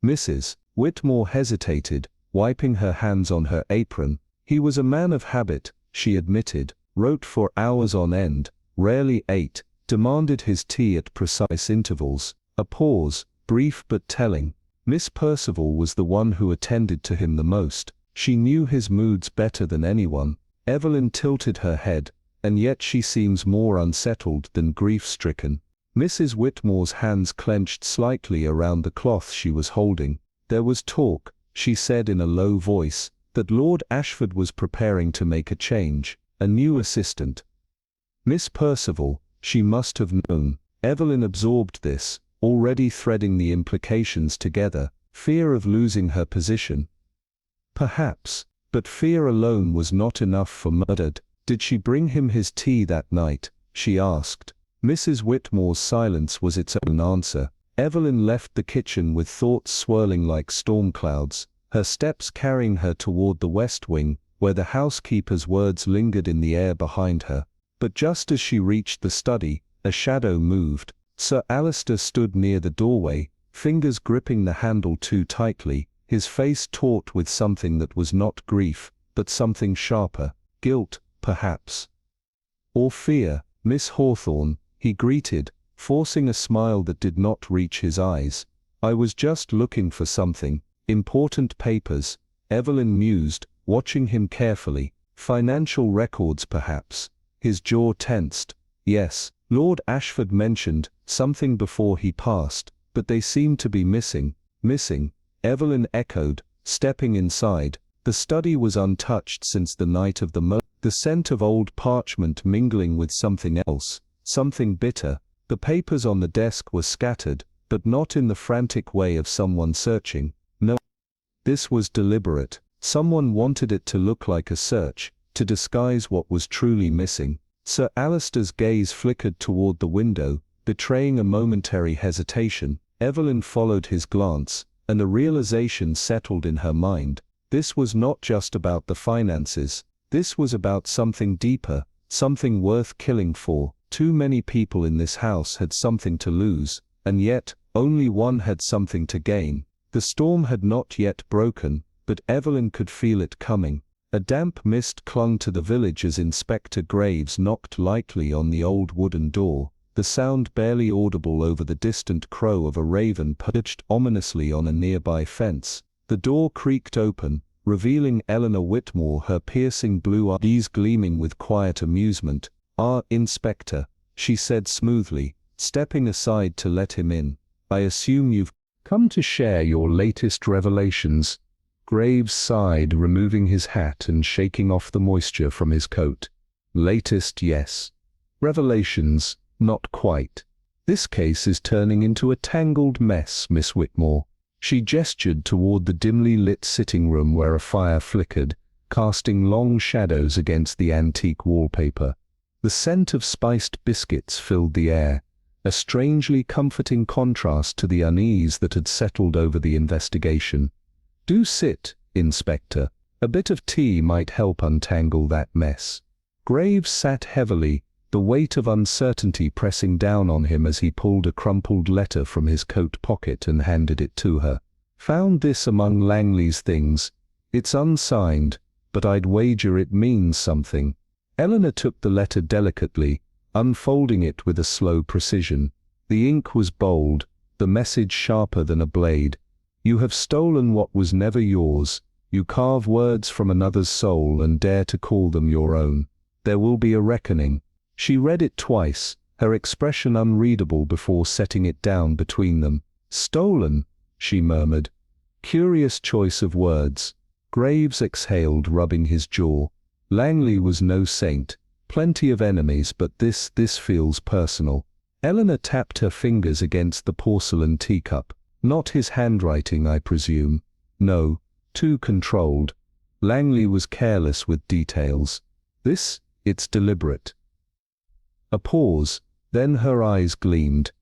Mrs. Whitmore hesitated, wiping her hands on her apron. "He was a man of habit," she admitted, "wrote for hours on end, rarely ate, demanded his tea at precise intervals." A pause, brief but telling. "Miss Percival was the one who attended to him the most," She knew his moods better than anyone. Evelyn tilted her head, and yet she seems more unsettled than grief-stricken. Mrs. Whitmore's hands clenched slightly around the cloth she was holding. There was talk, she said in a low voice, that Lord Ashford was preparing to make a change, a new assistant. Miss Percival, she must have known. Evelyn absorbed this, already threading the implications together, fear of losing her position. Perhaps, but fear alone was not enough for Murdered. Did she bring him his tea that night? She asked. Mrs. Whitmore's silence was its own answer. Evelyn left the kitchen with thoughts swirling like storm clouds, her steps carrying her toward the west wing, where the housekeeper's words lingered in the air behind her. But just as she reached the study, a shadow moved. Sir Alister stood near the doorway, fingers gripping the handle too tightly, his face taut with something that was not grief, but something sharper, guilt, perhaps. Or fear. Miss Hawthorne, he greeted, forcing a smile that did not reach his eyes. I was just looking for something. Important papers, Evelyn mused, watching him carefully. Financial records perhaps. His jaw tensed. Yes, Lord Ashford mentioned something before he passed, but they seemed to be missing. Missing, Evelyn echoed, stepping inside. The study was untouched since the night of the murder. The scent of old parchment mingling with something else, something bitter. The papers on the desk were scattered, but not in the frantic way of someone searching. No. This was deliberate. Someone wanted it to look like a search, to disguise what was truly missing. Sir Alister's gaze flickered toward the window, betraying a momentary hesitation. Evelyn followed his glance, and a realization settled in her mind. This was not just about the finances. This was about something deeper, something worth killing for. Too many people in this house had something to lose, and yet, only one had something to gain. The storm had not yet broken, but Evelyn could feel it coming. A damp mist clung to the village as Inspector Graves knocked lightly on the old wooden door, the sound barely audible over the distant crow of a raven perched ominously on a nearby fence. The door creaked open, revealing Eleanor Whitmore, her piercing blue eyes gleaming with quiet amusement. "Ah, Inspector," she said smoothly, stepping aside to let him in. "I assume you've come to share your latest revelations." Graves sighed, removing his hat and shaking off the moisture from his coat. "Latest, yes. Revelations, not quite. This case is turning into a tangled mess, Miss Whitmore." She gestured toward the dimly lit sitting room where a fire flickered, casting long shadows against the antique wallpaper. The scent of spiced biscuits filled the air, a strangely comforting contrast to the unease that had settled over the investigation. "Do sit, Inspector. A bit of tea might help untangle that mess." Graves sat heavily, the weight of uncertainty pressing down on him as he pulled a crumpled letter from his coat pocket and handed it to her. "Found this among Langley's things. It's unsigned, but I'd wager it means something." Eleanor took the letter delicately, unfolding it with a slow precision. The ink was bold, the message sharper than a blade. "You have stolen what was never yours. You carve words from another's soul and dare to call them your own. There will be a reckoning." She read it twice, her expression unreadable before setting it down between them. "Stolen," she murmured. Curious choice of words. Graves exhaled, rubbing his jaw. Langley was no saint. Plenty of enemies, but this feels personal. Eleanor tapped her fingers against the porcelain teacup. "Not his handwriting, I presume." "No, too controlled. Langley was careless with details. It's deliberate." A pause, then her eyes gleamed.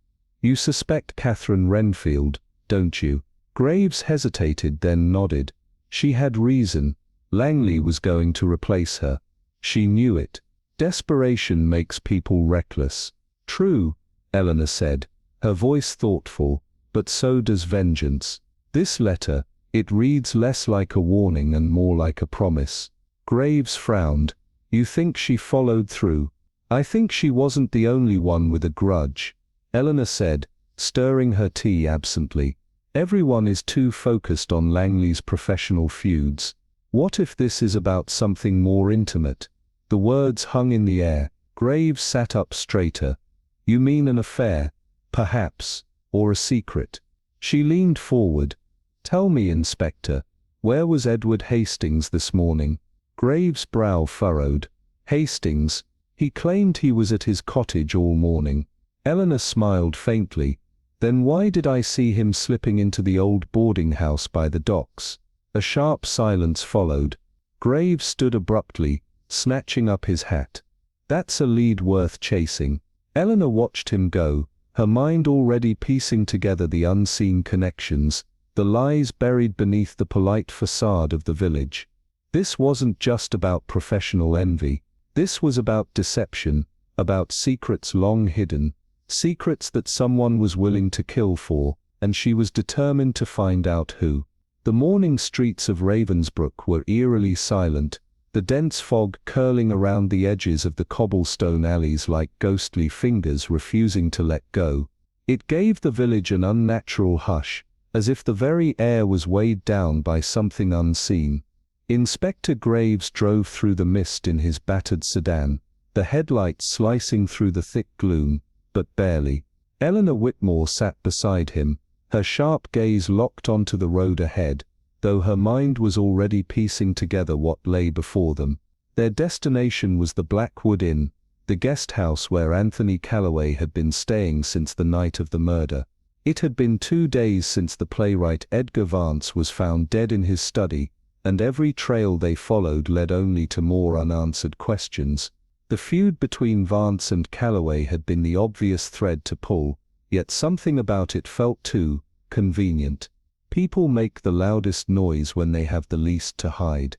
"You suspect Catherine Renfield, don't you?" Graves hesitated, then nodded. She had reason. Langley was going to replace her. She knew it. Desperation makes people reckless. "True," Eleanor said, her voice thoughtful, "but so does vengeance. This letter, it reads less like a warning and more like a promise." Graves frowned. "You think she followed through?" "I think she wasn't the only one with a grudge," Eleanor said, stirring her tea absently. "Everyone is too focused on Langley's professional feuds. What if this is about something more intimate? The words hung in the air. Graves sat up straighter. You mean an affair, perhaps, or a secret? She leaned forward. Tell me, Inspector, where was Edward Hastings this morning? Graves' brow furrowed. Hastings? He claimed he was at his cottage all morning. Eleanor smiled faintly. Then why did I see him slipping into the old boarding house by the docks? A sharp silence followed. Graves stood abruptly, snatching up his hat. That's a lead worth chasing. Eleanor watched him go, her mind already piecing together the unseen connections, the lies buried beneath the polite facade of the village. This wasn't just about professional envy. This was about deception, about secrets long hidden, secrets that someone was willing to kill for, and she was determined to find out who. The morning streets of Ravensbrook were eerily silent, the dense fog curling around the edges of the cobblestone alleys like ghostly fingers refusing to let go. It gave the village an unnatural hush, as if the very air was weighed down by something unseen. Inspector Graves drove through the mist in his battered sedan, the headlights slicing through the thick gloom, but barely. Eleanor Whitmore sat beside him, her sharp gaze locked onto the road ahead, though her mind was already piecing together what lay before them. Their destination was the Blackwood Inn, the guest house where Anthony Calloway had been staying since the night of the murder. It had been 2 days since the playwright Edgar Vance was found dead in his study, and every trail they followed led only to more unanswered questions. The feud between Vance and Calloway had been the obvious thread to pull, yet something about it felt too convenient. People make the loudest noise when they have the least to hide.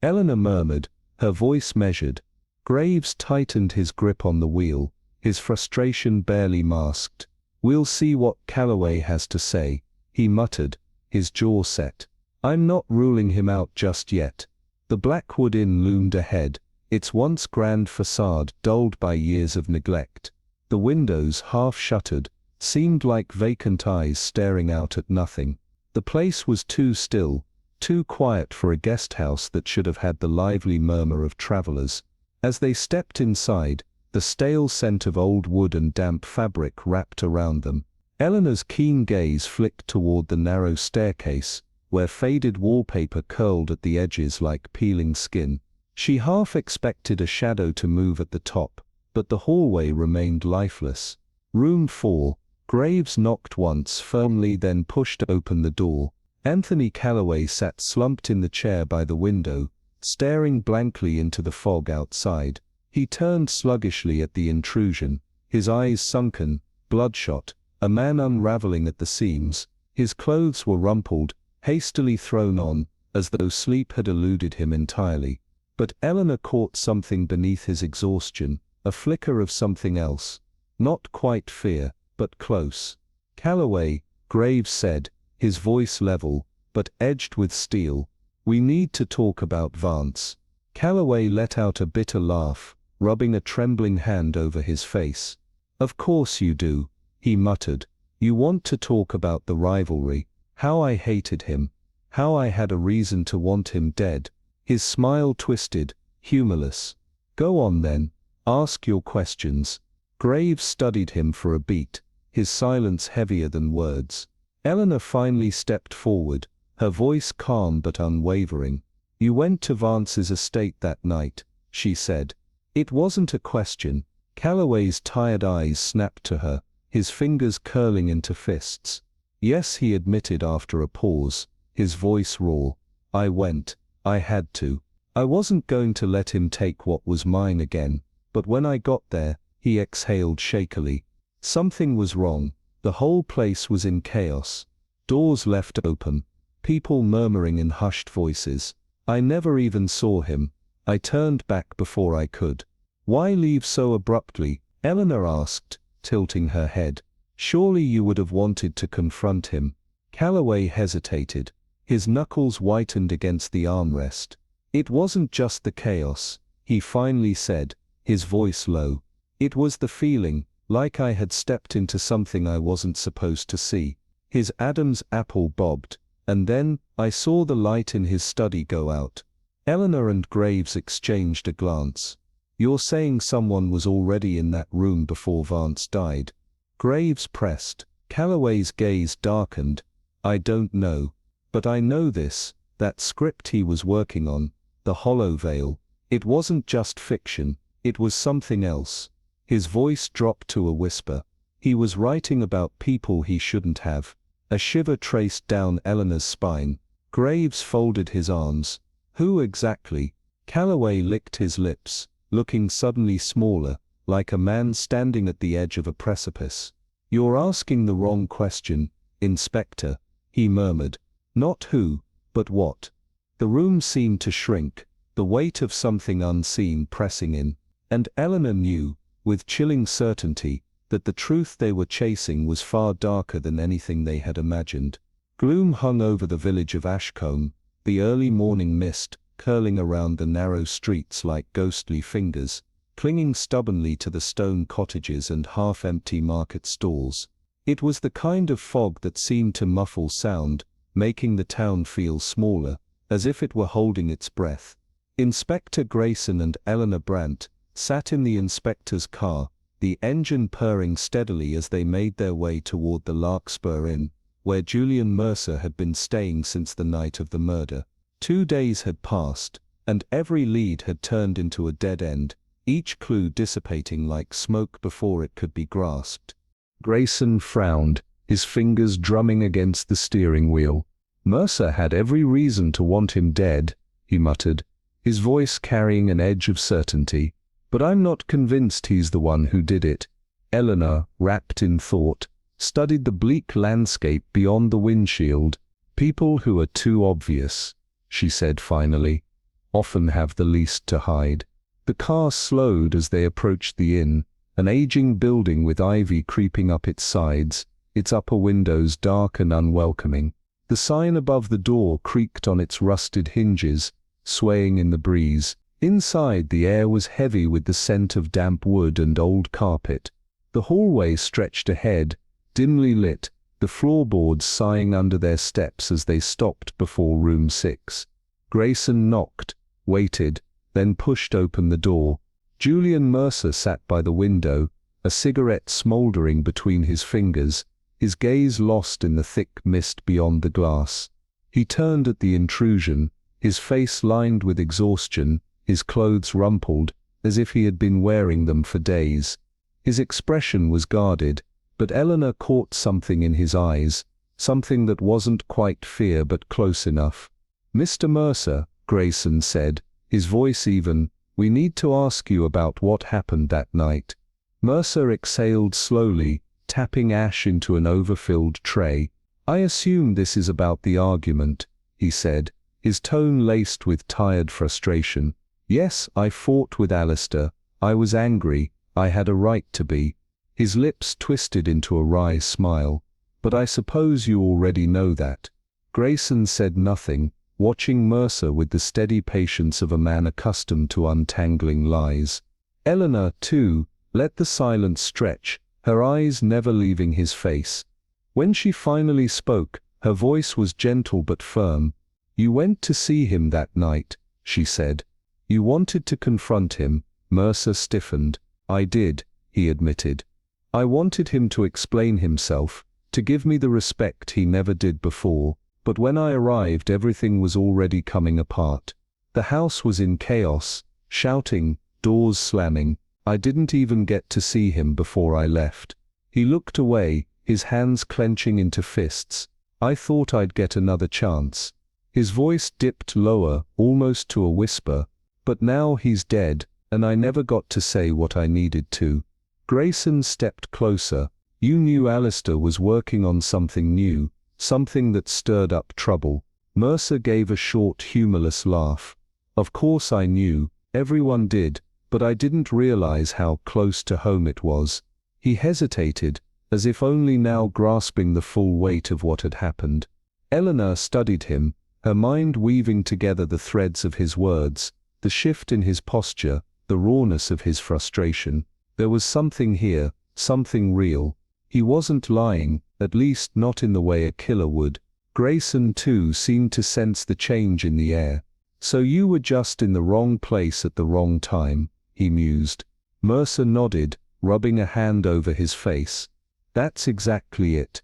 Eleanor murmured, her voice measured. Graves tightened his grip on the wheel, his frustration barely masked. We'll see what Calloway has to say, he muttered, his jaw set. I'm not ruling him out just yet. The Blackwood Inn loomed ahead, its once grand facade dulled by years of neglect. The windows, half shuttered, seemed like vacant eyes staring out at nothing. The place was too still, too quiet for a guest house that should have had the lively murmur of travelers. As they stepped inside, the stale scent of old wood and damp fabric wrapped around them. Eleanor's keen gaze flicked toward the narrow staircase, where faded wallpaper curled at the edges like peeling skin. She half expected a shadow to move at the top, but the hallway remained lifeless. Room 4. Graves knocked once firmly, then pushed open the door. Anthony Calloway sat slumped in the chair by the window, staring blankly into the fog outside. He turned sluggishly at the intrusion, his eyes sunken, bloodshot, a man unraveling at the seams. His clothes were rumpled, hastily thrown on, as though sleep had eluded him entirely. But Eleanor caught something beneath his exhaustion, a flicker of something else. Not quite fear, but close. Calloway, Graves said, his voice level, but edged with steel. We need to talk about Vance. Calloway let out a bitter laugh, rubbing a trembling hand over his face. Of course you do, he muttered. You want to talk about the rivalry, how I hated him, how I had a reason to want him dead. His smile twisted, humorless. Go on then, ask your questions. Graves studied him for a beat, his silence heavier than words. Eleanor finally stepped forward, her voice calm but unwavering. You went to Vance's estate that night, she said. It wasn't a question. Calloway's tired eyes snapped to her, his fingers curling into fists. Yes, he admitted after a pause, his voice raw. I went. I had to. I wasn't going to let him take what was mine again, but when I got there, he exhaled shakily. Something was wrong. The whole place was in chaos. Doors left open, people murmuring in hushed voices. I never even saw him. I turned back before I could. Why leave so abruptly? Eleanor asked, tilting her head. Surely you would have wanted to confront him. Calloway hesitated. His knuckles whitened against the armrest. It wasn't just the chaos, he finally said, his voice low. It was the feeling, like I had stepped into something I wasn't supposed to see. His Adam's apple bobbed, and then I saw the light in his study go out. Eleanor and Graves exchanged a glance. "You're saying someone was already in that room before Vance died?" Graves pressed. Calloway's gaze darkened. "I don't know. But I know this, that script he was working on, The Hollow Veil, it wasn't just fiction, it was something else." His voice dropped to a whisper. He was writing about people he shouldn't have. A shiver traced down Eleanor's spine. Graves folded his arms. "Who exactly?" Calloway licked his lips, looking suddenly smaller, like a man standing at the edge of a precipice. "You're asking the wrong question, Inspector," he murmured. "Not who, but what." The room seemed to shrink, the weight of something unseen pressing in, and Eleanor knew, with chilling certainty, that the truth they were chasing was far darker than anything they had imagined. Gloom hung over the village of Ashcombe, the early morning mist curling around the narrow streets like ghostly fingers, clinging stubbornly to the stone cottages and half-empty market stalls. It was the kind of fog that seemed to muffle sound, making the town feel smaller, as if it were holding its breath. Inspector Grayson and Eleanor Brandt sat in the inspector's car, the engine purring steadily as they made their way toward the Larkspur Inn, where Julian Mercer had been staying since the night of the murder. 2 days had passed, and every lead had turned into a dead end, each clue dissipating like smoke before it could be grasped. Grayson frowned, his fingers drumming against the steering wheel. "Mercer had every reason to want him dead," he muttered, his voice carrying an edge of certainty. "But I'm not convinced he's the one who did it." Eleanor, wrapped in thought, studied the bleak landscape beyond the windshield. "People who are too obvious," she said finally, "often have the least to hide." The car slowed as they approached the inn, an aging building with ivy creeping up its sides, its upper windows dark and unwelcoming. The sign above the door creaked on its rusted hinges, swaying in the breeze. Inside, the air was heavy with the scent of damp wood and old carpet. The hallway stretched ahead, dimly lit, the floorboards sighing under their steps as they stopped before room 6. Grayson knocked, waited, then pushed open the door. Julian Mercer sat by the window, a cigarette smoldering between his fingers, his gaze lost in the thick mist beyond the glass. He turned at the intrusion, his face lined with exhaustion, his clothes rumpled, as if he had been wearing them for days. His expression was guarded, but Eleanor caught something in his eyes, something that wasn't quite fear but close enough. "Mr. Mercer," Grayson said, his voice even, "we need to ask you about what happened that night." Mercer exhaled slowly, tapping ash into an overfilled tray. "I assume this is about the argument," he said, his tone laced with tired frustration. "Yes, I fought with Alistair. I was angry. I had a right to be." His lips twisted into a wry smile. "But I suppose you already know that." Grayson said nothing, watching Mercer with the steady patience of a man accustomed to untangling lies. Eleanor, too, let the silence stretch, her eyes never leaving his face. When she finally spoke, her voice was gentle but firm. "You went to see him that night," she said. "You wanted to confront him." Mercer stiffened. "I did," he admitted. "I wanted him to explain himself, to give me the respect he never did before, but when I arrived everything was already coming apart. The house was in chaos, shouting, doors slamming. I didn't even get to see him before I left." He looked away, his hands clenching into fists. "I thought I'd get another chance." His voice dipped lower, almost to a whisper. "But now he's dead, and I never got to say what I needed to." Grayson stepped closer. "You knew Alistair was working on something new, something that stirred up trouble." Mercer gave a short, humorless laugh. "Of course I knew, everyone did, but I didn't realize how close to home it was." He hesitated, as if only now grasping the full weight of what had happened. Eleanor studied him, her mind weaving together the threads of his words, the shift in his posture, the rawness of his frustration. There was something here, something real. He wasn't lying, at least not in the way a killer would. Grayson, too, seemed to sense the change in the air. So you were just in the wrong place at the wrong time, he mused. Mercer nodded, rubbing a hand over his face. That's exactly it.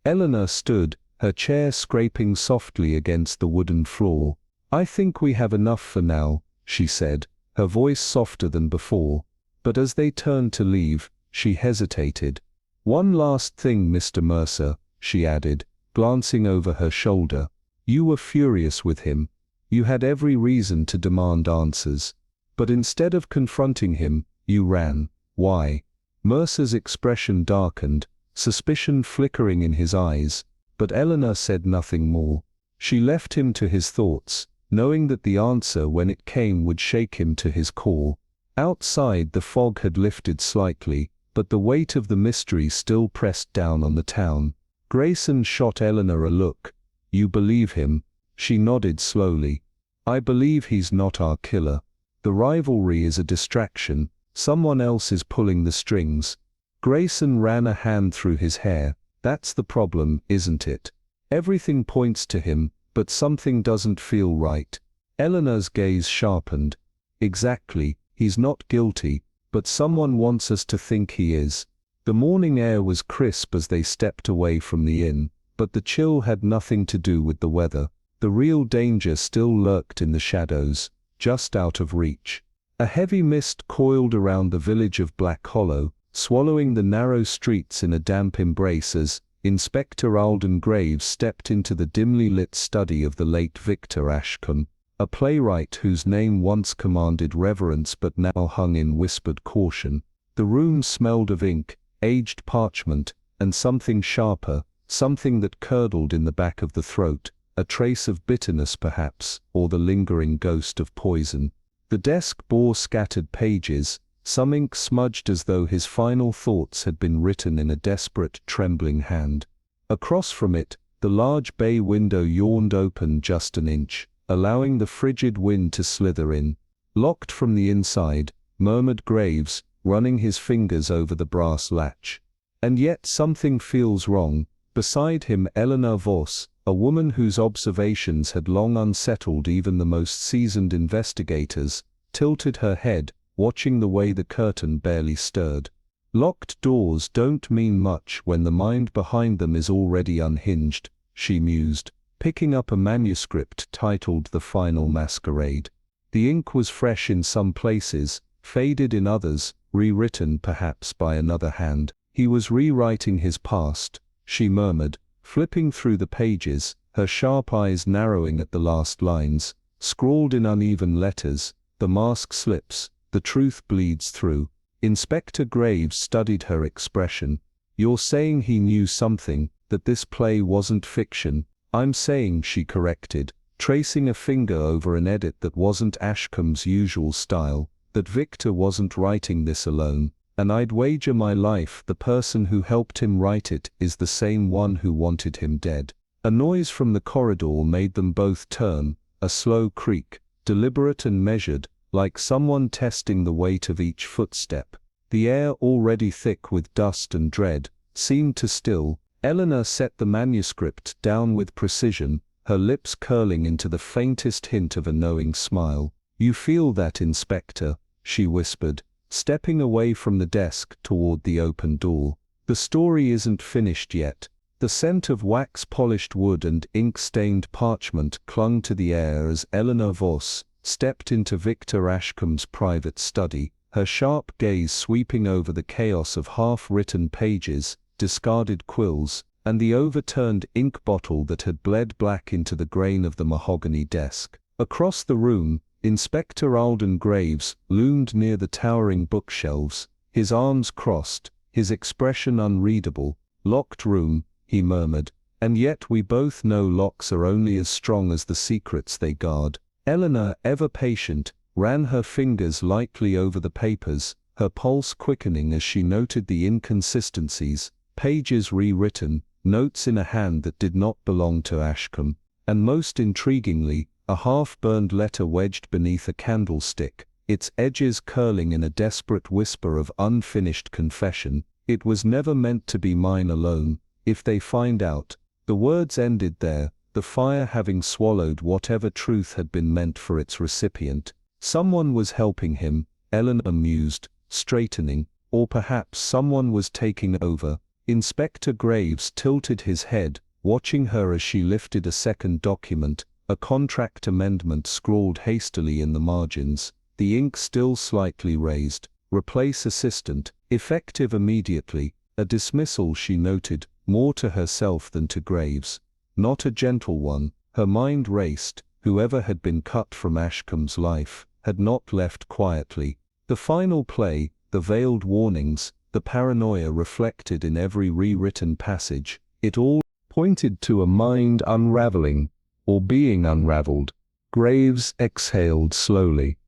Eleanor stood, her chair scraping softly against the wooden floor. I think we have enough for now, she said, her voice softer than before. But as they turned to leave, she hesitated. One last thing, Mr. Mercer, she added, glancing over her shoulder. You were furious with him. You had every reason to demand answers. But instead of confronting him, you ran. Why? Mercer's expression darkened, suspicion flickering in his eyes, but Eleanor said nothing more. She left him to his thoughts, knowing that the answer when it came would shake him to his core. Outside the fog had lifted slightly, but the weight of the mystery still pressed down on the town. Grayson shot Eleanor a look. You believe him? She nodded slowly. I believe he's not our killer. The rivalry is a distraction. Someone else is pulling the strings. Grayson ran a hand through his hair. That's the problem, isn't it? Everything points to him, but something doesn't feel right. Eleanor's gaze sharpened. Exactly, he's not guilty, but someone wants us to think he is. The morning air was crisp as they stepped away from the inn, but the chill had nothing to do with the weather. The real danger still lurked in the shadows, just out of reach. A heavy mist coiled around the village of Black Hollow, swallowing the narrow streets in a damp embrace as Inspector Alden Graves stepped into the dimly lit study of the late Victor Ashcombe, a playwright whose name once commanded reverence but now hung in whispered caution. The room smelled of ink, aged parchment, and something sharper, something that curdled in the back of the throat, a trace of bitterness perhaps, or the lingering ghost of poison. The desk bore scattered pages, some ink smudged as though his final thoughts had been written in a desperate, trembling hand. Across from it, the large bay window yawned open just an inch, allowing the frigid wind to slither in. Locked from the inside, murmured Graves, running his fingers over the brass latch. And yet something feels wrong. Beside him Eleanor Voss, a woman whose observations had long unsettled even the most seasoned investigators, tilted her head, watching the way the curtain barely stirred. Locked doors don't mean much when the mind behind them is already unhinged, she mused, picking up a manuscript titled The Final Masquerade. The ink was fresh in some places, faded in others, rewritten perhaps by another hand. He was rewriting his past, she murmured, flipping through the pages, her sharp eyes narrowing at the last lines, scrawled in uneven letters. The mask slips, the truth bleeds through. Inspector Graves studied her expression. You're saying he knew something, that this play wasn't fiction. I'm saying, she corrected, tracing a finger over an edit that wasn't Ashcombe's usual style, that Victor wasn't writing this alone, and I'd wager my life the person who helped him write it is the same one who wanted him dead. A noise from the corridor made them both turn, a slow creak, deliberate and measured, like someone testing the weight of each footstep. The air, already thick with dust and dread, seemed to still. Eleanor set the manuscript down with precision, her lips curling into the faintest hint of a knowing smile. You feel that, Inspector, she whispered, stepping away from the desk toward the open door. The story isn't finished yet. The scent of wax-polished wood and ink-stained parchment clung to the air as Eleanor Voss stepped into Victor Ashcombe's private study, her sharp gaze sweeping over the chaos of half-written pages, discarded quills, and the overturned ink bottle that had bled black into the grain of the mahogany desk. Across the room, Inspector Alden Graves loomed near the towering bookshelves, his arms crossed, his expression unreadable. Locked room, he murmured, and yet we both know locks are only as strong as the secrets they guard. Eleanor, ever patient, ran her fingers lightly over the papers, her pulse quickening as she noted the inconsistencies, pages rewritten, notes in a hand that did not belong to Ashcombe, and most intriguingly, a half-burned letter wedged beneath a candlestick, its edges curling in a desperate whisper of unfinished confession. It was never meant to be mine alone. If they find out. The words ended there, the fire having swallowed whatever truth had been meant for its recipient. Someone was helping him, Eleanor mused, straightening, or perhaps someone was taking over. Inspector Graves tilted his head, watching her as she lifted a second document, a contract amendment scrawled hastily in the margins, the ink still slightly raised. Replace assistant, effective immediately, a dismissal, she noted, more to herself than to Graves. Not a gentle one. Her mind raced. Whoever had been cut from Ashcombe's life had not left quietly. The final play, the veiled warnings, the paranoia reflected in every rewritten passage, it all pointed to a mind unraveling, or being unraveled. Graves exhaled slowly.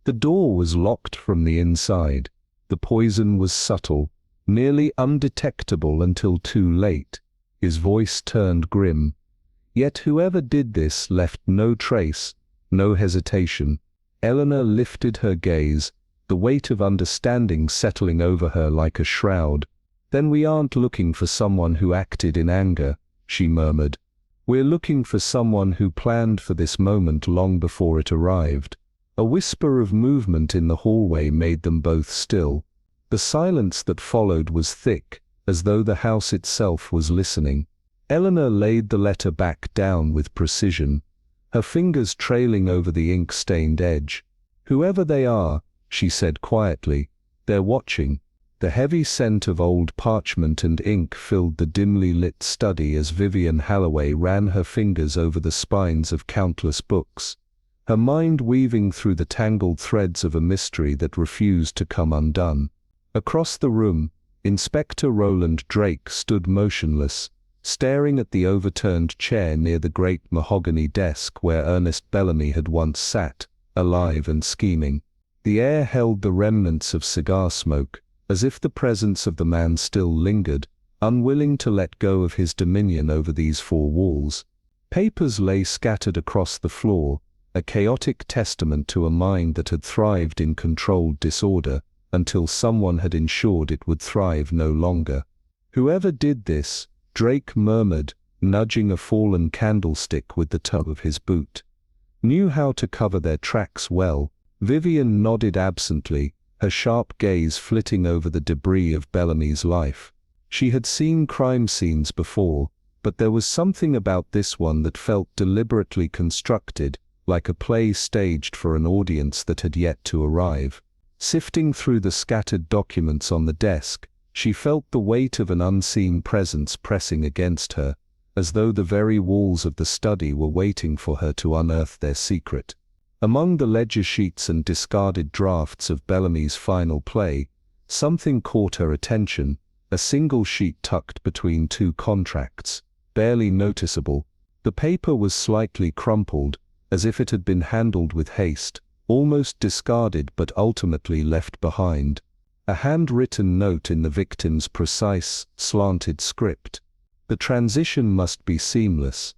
The door was locked from the inside. The poison was subtle, nearly undetectable until too late. His voice turned grim. Yet whoever did this left no trace, no hesitation. Eleanor lifted her gaze, the weight of understanding settling over her like a shroud. Then we aren't looking for someone who acted in anger, she murmured. We're looking for someone who planned for this moment long before it arrived. A whisper of movement in the hallway made them both still. The silence that followed was thick, as though the house itself was listening. Eleanor laid the letter back down with precision, her fingers trailing over the ink-stained edge. Whoever they are, she said quietly, they're watching. The heavy scent of old parchment and ink filled the dimly lit study as Vivian Halloway ran her fingers over the spines of countless books, her mind weaving through the tangled threads of a mystery that refused to come undone. Across the room, Inspector Roland Drake stood motionless, staring at the overturned chair near the great mahogany desk where Ernest Bellamy had once sat, alive and scheming. The air held the remnants of cigar smoke, as if the presence of the man still lingered, unwilling to let go of his dominion over these four walls. Papers lay scattered across the floor, a chaotic testament to a mind that had thrived in controlled disorder, until someone had ensured it would thrive no longer. Whoever did this, Drake murmured, nudging a fallen candlestick with the toe of his boot, knew how to cover their tracks well. Vivian nodded absently, her sharp gaze flitting over the debris of Bellamy's life. She had seen crime scenes before, but there was something about this one that felt deliberately constructed, like a play staged for an audience that had yet to arrive. Sifting through the scattered documents on the desk, she felt the weight of an unseen presence pressing against her, as though the very walls of the study were waiting for her to unearth their secret. Among the ledger sheets and discarded drafts of Bellamy's final play, something caught her attention, a single sheet tucked between two contracts, barely noticeable. The paper was slightly crumpled, as if it had been handled with haste, almost discarded but ultimately left behind. A handwritten note in the victim's precise, slanted script. The transition must be seamless.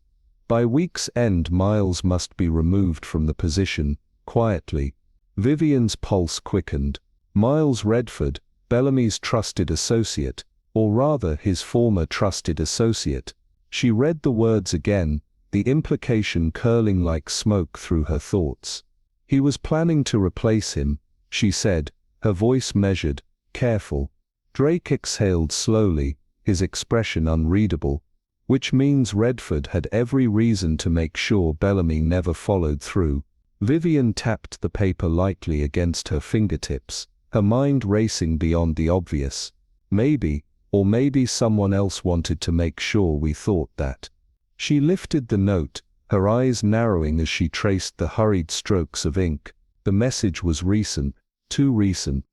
By week's end, Miles must be removed from the position, quietly. Vivian's pulse quickened. Miles Redford, Bellamy's trusted associate, or rather his former trusted associate. She read the words again, the implication curling like smoke through her thoughts. He was planning to replace him, she said, her voice measured, careful. Drake exhaled slowly, his expression unreadable. Which means Redford had every reason to make sure Bellamy never followed through. Vivian tapped the paper lightly against her fingertips, her mind racing beyond the obvious. Maybe, or maybe someone else wanted to make sure we thought that. She lifted the note, her eyes narrowing as she traced the hurried strokes of ink. The message was recent, too recent.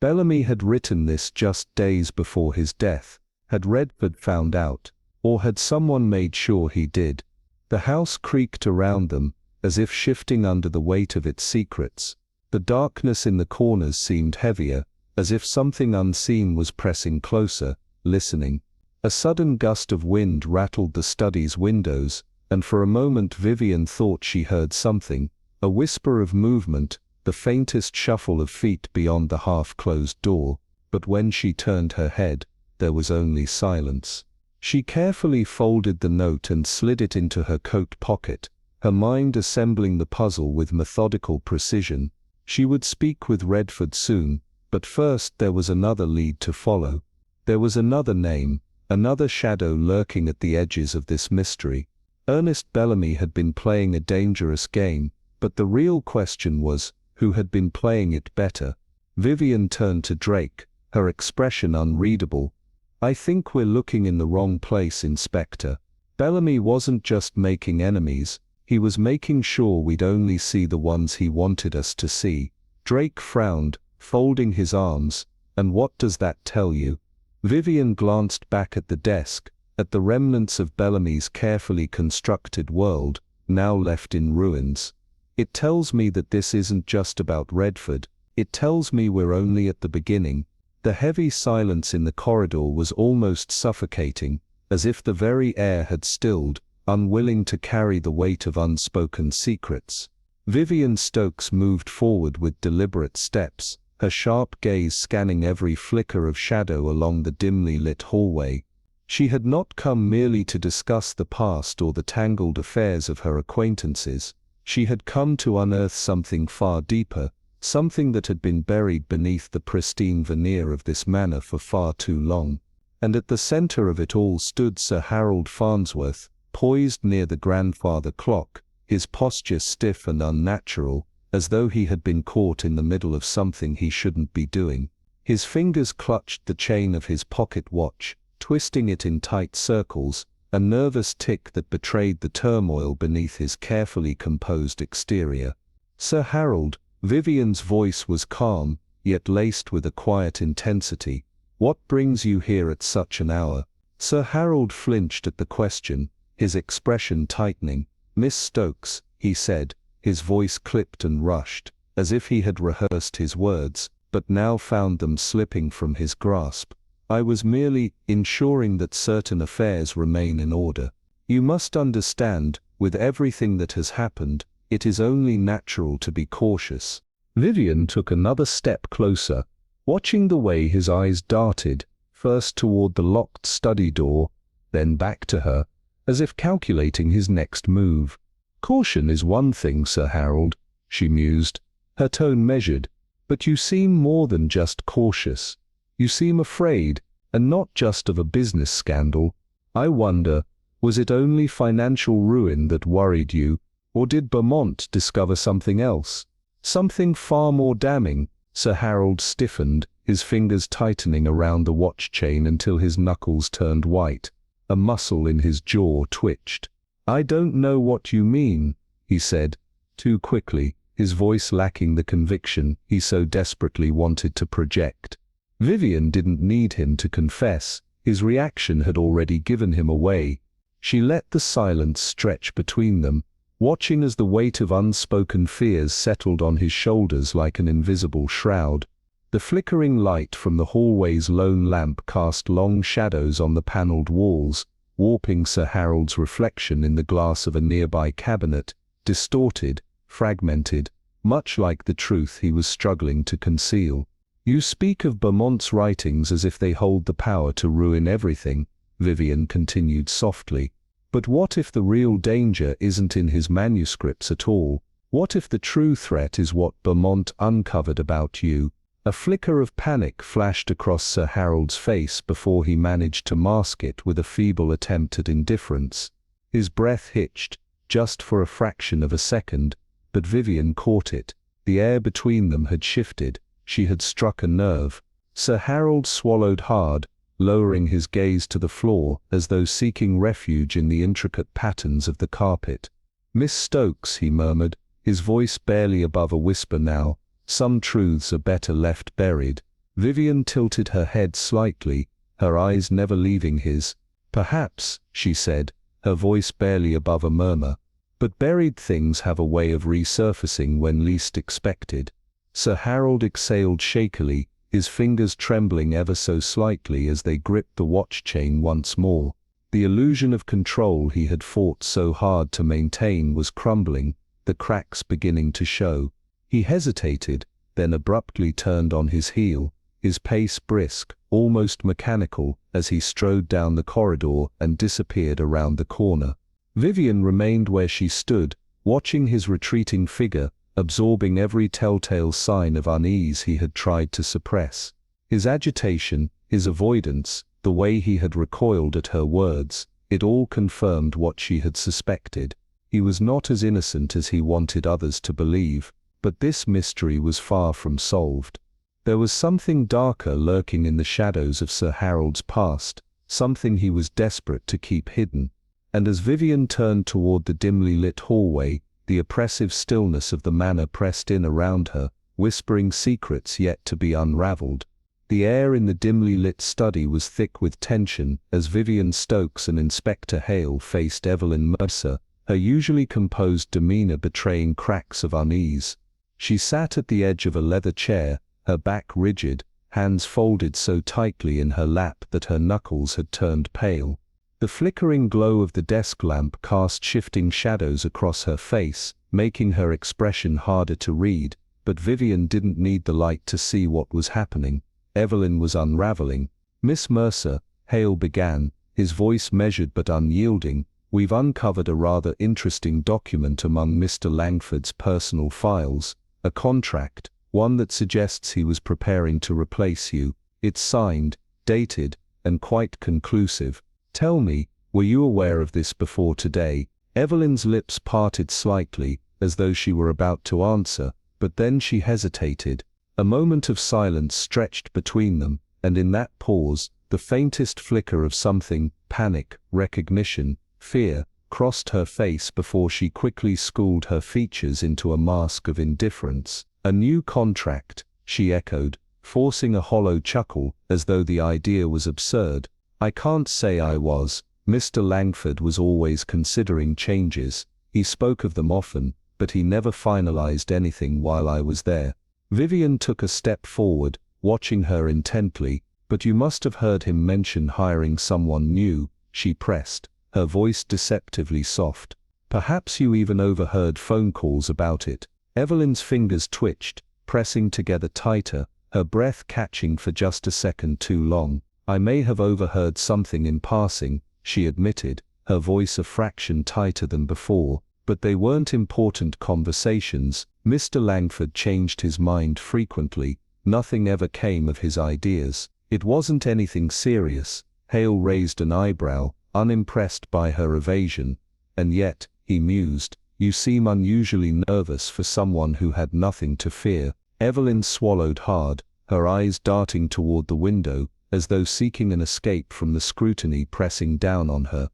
Bellamy had written this just days before his death. Had Redford found out? Or had someone made sure he did? The house creaked around them, as if shifting under the weight of its secrets. The darkness in the corners seemed heavier, as if something unseen was pressing closer, listening. A sudden gust of wind rattled the study's windows, and for a moment Vivian thought she heard something, a whisper of movement, the faintest shuffle of feet beyond the half-closed door, but when she turned her head, there was only silence. She carefully folded the note and slid it into her coat pocket, her mind assembling the puzzle with methodical precision. She would speak with Redford soon, but first there was another lead to follow. There was another name, another shadow lurking at the edges of this mystery. Ernest Bellamy had been playing a dangerous game, but the real question was, who had been playing it better? Vivian turned to Drake, her expression unreadable. "I think we're looking in the wrong place, Inspector. Bellamy wasn't just making enemies, he was making sure we'd only see the ones he wanted us to see." Drake frowned, folding his arms. "And what does that tell you?" Vivian glanced back at the desk, at the remnants of Bellamy's carefully constructed world, now left in ruins. "It tells me that this isn't just about Redford. It tells me we're only at the beginning." The heavy silence in the corridor was almost suffocating, as if the very air had stilled, unwilling to carry the weight of unspoken secrets. Vivian Stokes moved forward with deliberate steps, her sharp gaze scanning every flicker of shadow along the dimly lit hallway. She had not come merely to discuss the past or the tangled affairs of her acquaintances. She had come to unearth something far deeper, something that had been buried beneath the pristine veneer of this manor for far too long. And at the center of it all stood Sir Harold Farnsworth, poised near the grandfather clock, his posture stiff and unnatural, as though he had been caught in the middle of something he shouldn't be doing. His fingers clutched the chain of his pocket watch, twisting it in tight circles, a nervous tick that betrayed the turmoil beneath his carefully composed exterior. "Sir Harold," Vivian's voice was calm, yet laced with a quiet intensity. "What brings you here at such an hour?" Sir Harold flinched at the question, his expression tightening. "Miss Stokes," he said, his voice clipped and rushed, as if he had rehearsed his words, but now found them slipping from his grasp. "I was merely ensuring that certain affairs remain in order. You must understand, with everything that has happened, it is only natural to be cautious." Vivian took another step closer, watching the way his eyes darted, first toward the locked study door, then back to her, as if calculating his next move. "Caution is one thing, Sir Harold," she mused, her tone measured, "but you seem more than just cautious. You seem afraid, and not just of a business scandal. I wonder, was it only financial ruin that worried you, or did Beaumont discover something else? Something far more damning?" Sir Harold stiffened, his fingers tightening around the watch chain until his knuckles turned white. A muscle in his jaw twitched. "I don't know what you mean," he said, too quickly, his voice lacking the conviction he so desperately wanted to project. Vivian didn't need him to confess, his reaction had already given him away. She let the silence stretch between them, watching as the weight of unspoken fears settled on his shoulders like an invisible shroud. The flickering light from the hallway's lone lamp cast long shadows on the paneled walls, warping Sir Harold's reflection in the glass of a nearby cabinet, distorted, fragmented, much like the truth he was struggling to conceal. "You speak of Beaumont's writings as if they hold the power to ruin everything," Vivian continued softly. "But what if the real danger isn't in his manuscripts at all? What if the true threat is what Beaumont uncovered about you?" A flicker of panic flashed across Sir Harold's face before he managed to mask it with a feeble attempt at indifference. His breath hitched, just for a fraction of a second, but Vivian caught it. The air between them had shifted, she had struck a nerve. Sir Harold swallowed hard, lowering his gaze to the floor as though seeking refuge in the intricate patterns of the carpet. "Miss Stokes," he murmured, his voice barely above a whisper now, "some truths are better left buried." Vivian tilted her head slightly, her eyes never leaving his. "Perhaps," she said, her voice barely above a murmur, "but buried things have a way of resurfacing when least expected." Sir Harold exhaled shakily, his fingers trembling ever so slightly as they gripped the watch chain once more. The illusion of control he had fought so hard to maintain was crumbling, the cracks beginning to show. He hesitated, then abruptly turned on his heel, his pace brisk, almost mechanical, as he strode down the corridor and disappeared around the corner. Vivian remained where she stood, watching his retreating figure, absorbing every telltale sign of unease he had tried to suppress. His agitation, his avoidance, the way he had recoiled at her words, it all confirmed what she had suspected. He was not as innocent as he wanted others to believe, but this mystery was far from solved. There was something darker lurking in the shadows of Sir Harold's past, something he was desperate to keep hidden. And as Vivian turned toward the dimly lit hallway, the oppressive stillness of the manor pressed in around her, whispering secrets yet to be unraveled. The air in the dimly lit study was thick with tension as Vivian Stokes and Inspector Hale faced Evelyn Mercer, her usually composed demeanor betraying cracks of unease. She sat at the edge of a leather chair, her back rigid, hands folded so tightly in her lap that her knuckles had turned pale. The flickering glow of the desk lamp cast shifting shadows across her face, making her expression harder to read, but Vivian didn't need the light to see what was happening. Evelyn was unraveling. "Miss Mercer," Hale began, his voice measured but unyielding, "we've uncovered a rather interesting document among Mr. Langford's personal files, a contract, one that suggests he was preparing to replace you. It's signed, dated, and quite conclusive. Tell me, were you aware of this before today?" Evelyn's lips parted slightly, as though she were about to answer, but then she hesitated. A moment of silence stretched between them, and in that pause, the faintest flicker of something, panic, recognition, fear, crossed her face before she quickly schooled her features into a mask of indifference. "A new contract," she echoed, forcing a hollow chuckle, as though the idea was absurd. "I can't say I was. Mr. Langford was always considering changes. He spoke of them often, but he never finalized anything while I was there." Vivian took a step forward, watching her intently. "But you must have heard him mention hiring someone new," she pressed, her voice deceptively soft. "Perhaps you even overheard phone calls about it." Evelyn's fingers twitched, pressing together tighter, her breath catching for just a second too long. "I may have overheard something in passing," she admitted, her voice a fraction tighter than before, "but they weren't important conversations. Mr. Langford changed his mind frequently. Nothing ever came of his ideas. It wasn't anything serious." Hale raised an eyebrow, unimpressed by her evasion. "And yet," he mused, "you seem unusually nervous for someone who had nothing to fear." Evelyn swallowed hard, her eyes darting toward the window, as though seeking an escape from the scrutiny pressing down on her.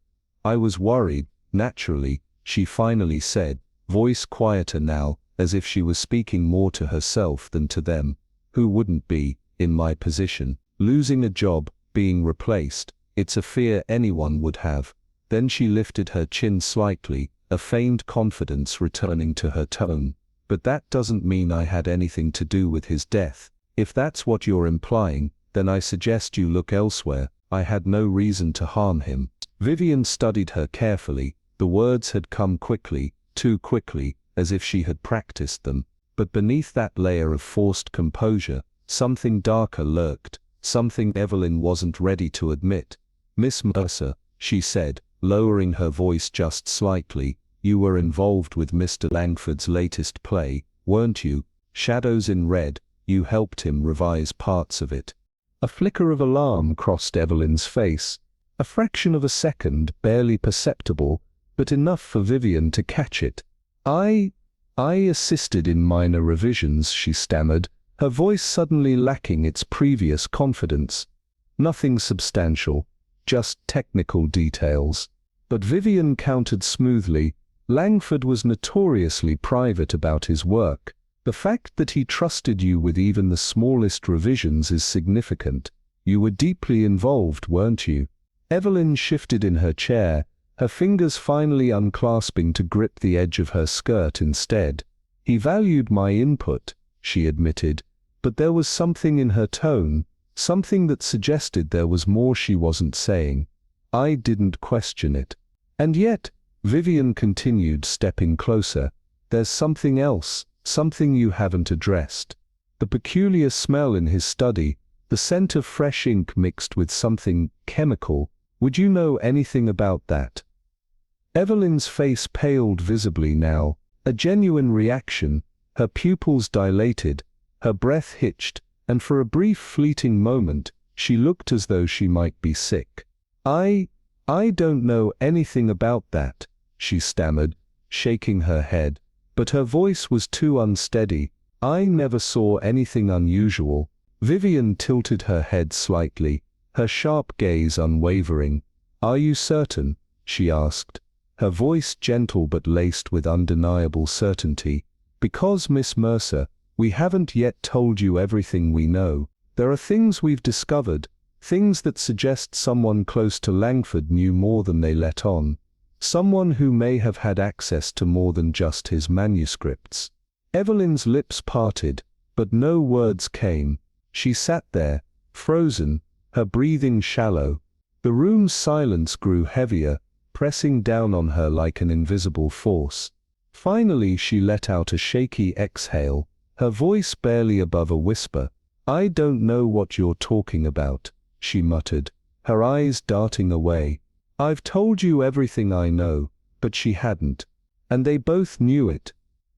"I was worried, naturally," she finally said, voice quieter now, as if she was speaking more to herself than to them. "Who wouldn't be, in my position? Losing a job, being replaced, it's a fear anyone would have." Then she lifted her chin slightly, a feigned confidence returning to her tone. "But that doesn't mean I had anything to do with his death. If that's what you're implying, then I suggest you look elsewhere. I had no reason to harm him." Vivian studied her carefully. The words had come quickly, too quickly, as if she had practiced them. But beneath that layer of forced composure, something darker lurked, something Evelyn wasn't ready to admit. "Miss Mercer," she said, lowering her voice just slightly, "you were involved with Mr. Langford's latest play, weren't you? Shadows in Red. You helped him revise parts of it." A flicker of alarm crossed Evelyn's face. A fraction of a second, barely perceptible, but enough for Vivian to catch it. I assisted in minor revisions," she stammered, her voice suddenly lacking its previous confidence. "Nothing substantial, just technical details." But Vivian countered smoothly. "Langford was notoriously private about his work. The fact that he trusted you with even the smallest revisions is significant. You were deeply involved, weren't you?" Evelyn shifted in her chair, her fingers finally unclasping to grip the edge of her skirt instead. "He valued my input," she admitted, but there was something in her tone, something that suggested there was more she wasn't saying. "I didn't question it." "And yet," Vivian continued, stepping closer, "there's something else, something you haven't addressed. The peculiar smell in his study, the scent of fresh ink mixed with something chemical. Would you know anything about that? Evelyn's face paled visibly now, a genuine reaction. Her pupils dilated, her breath hitched, and for a brief fleeting moment, she looked as though she might be sick. I don't know anything about that, she stammered, shaking her head, but her voice was too unsteady. I never saw anything unusual. Vivian tilted her head slightly, her sharp gaze unwavering. Are you certain? She asked, her voice gentle but laced with undeniable certainty. Because, Miss Mercer, we haven't yet told you everything we know. There are things we've discovered, things that suggest someone close to Langford knew more than they let on. Someone who may have had access to more than just his manuscripts. Evelyn's lips parted, but no words came. She sat there, frozen, her breathing shallow. The room's silence grew heavier, pressing down on her like an invisible force. Finally she let out a shaky exhale, her voice barely above a whisper. I don't know what you're talking about, she muttered, her eyes darting away. I've told you everything I know, but she hadn't. And they both knew it.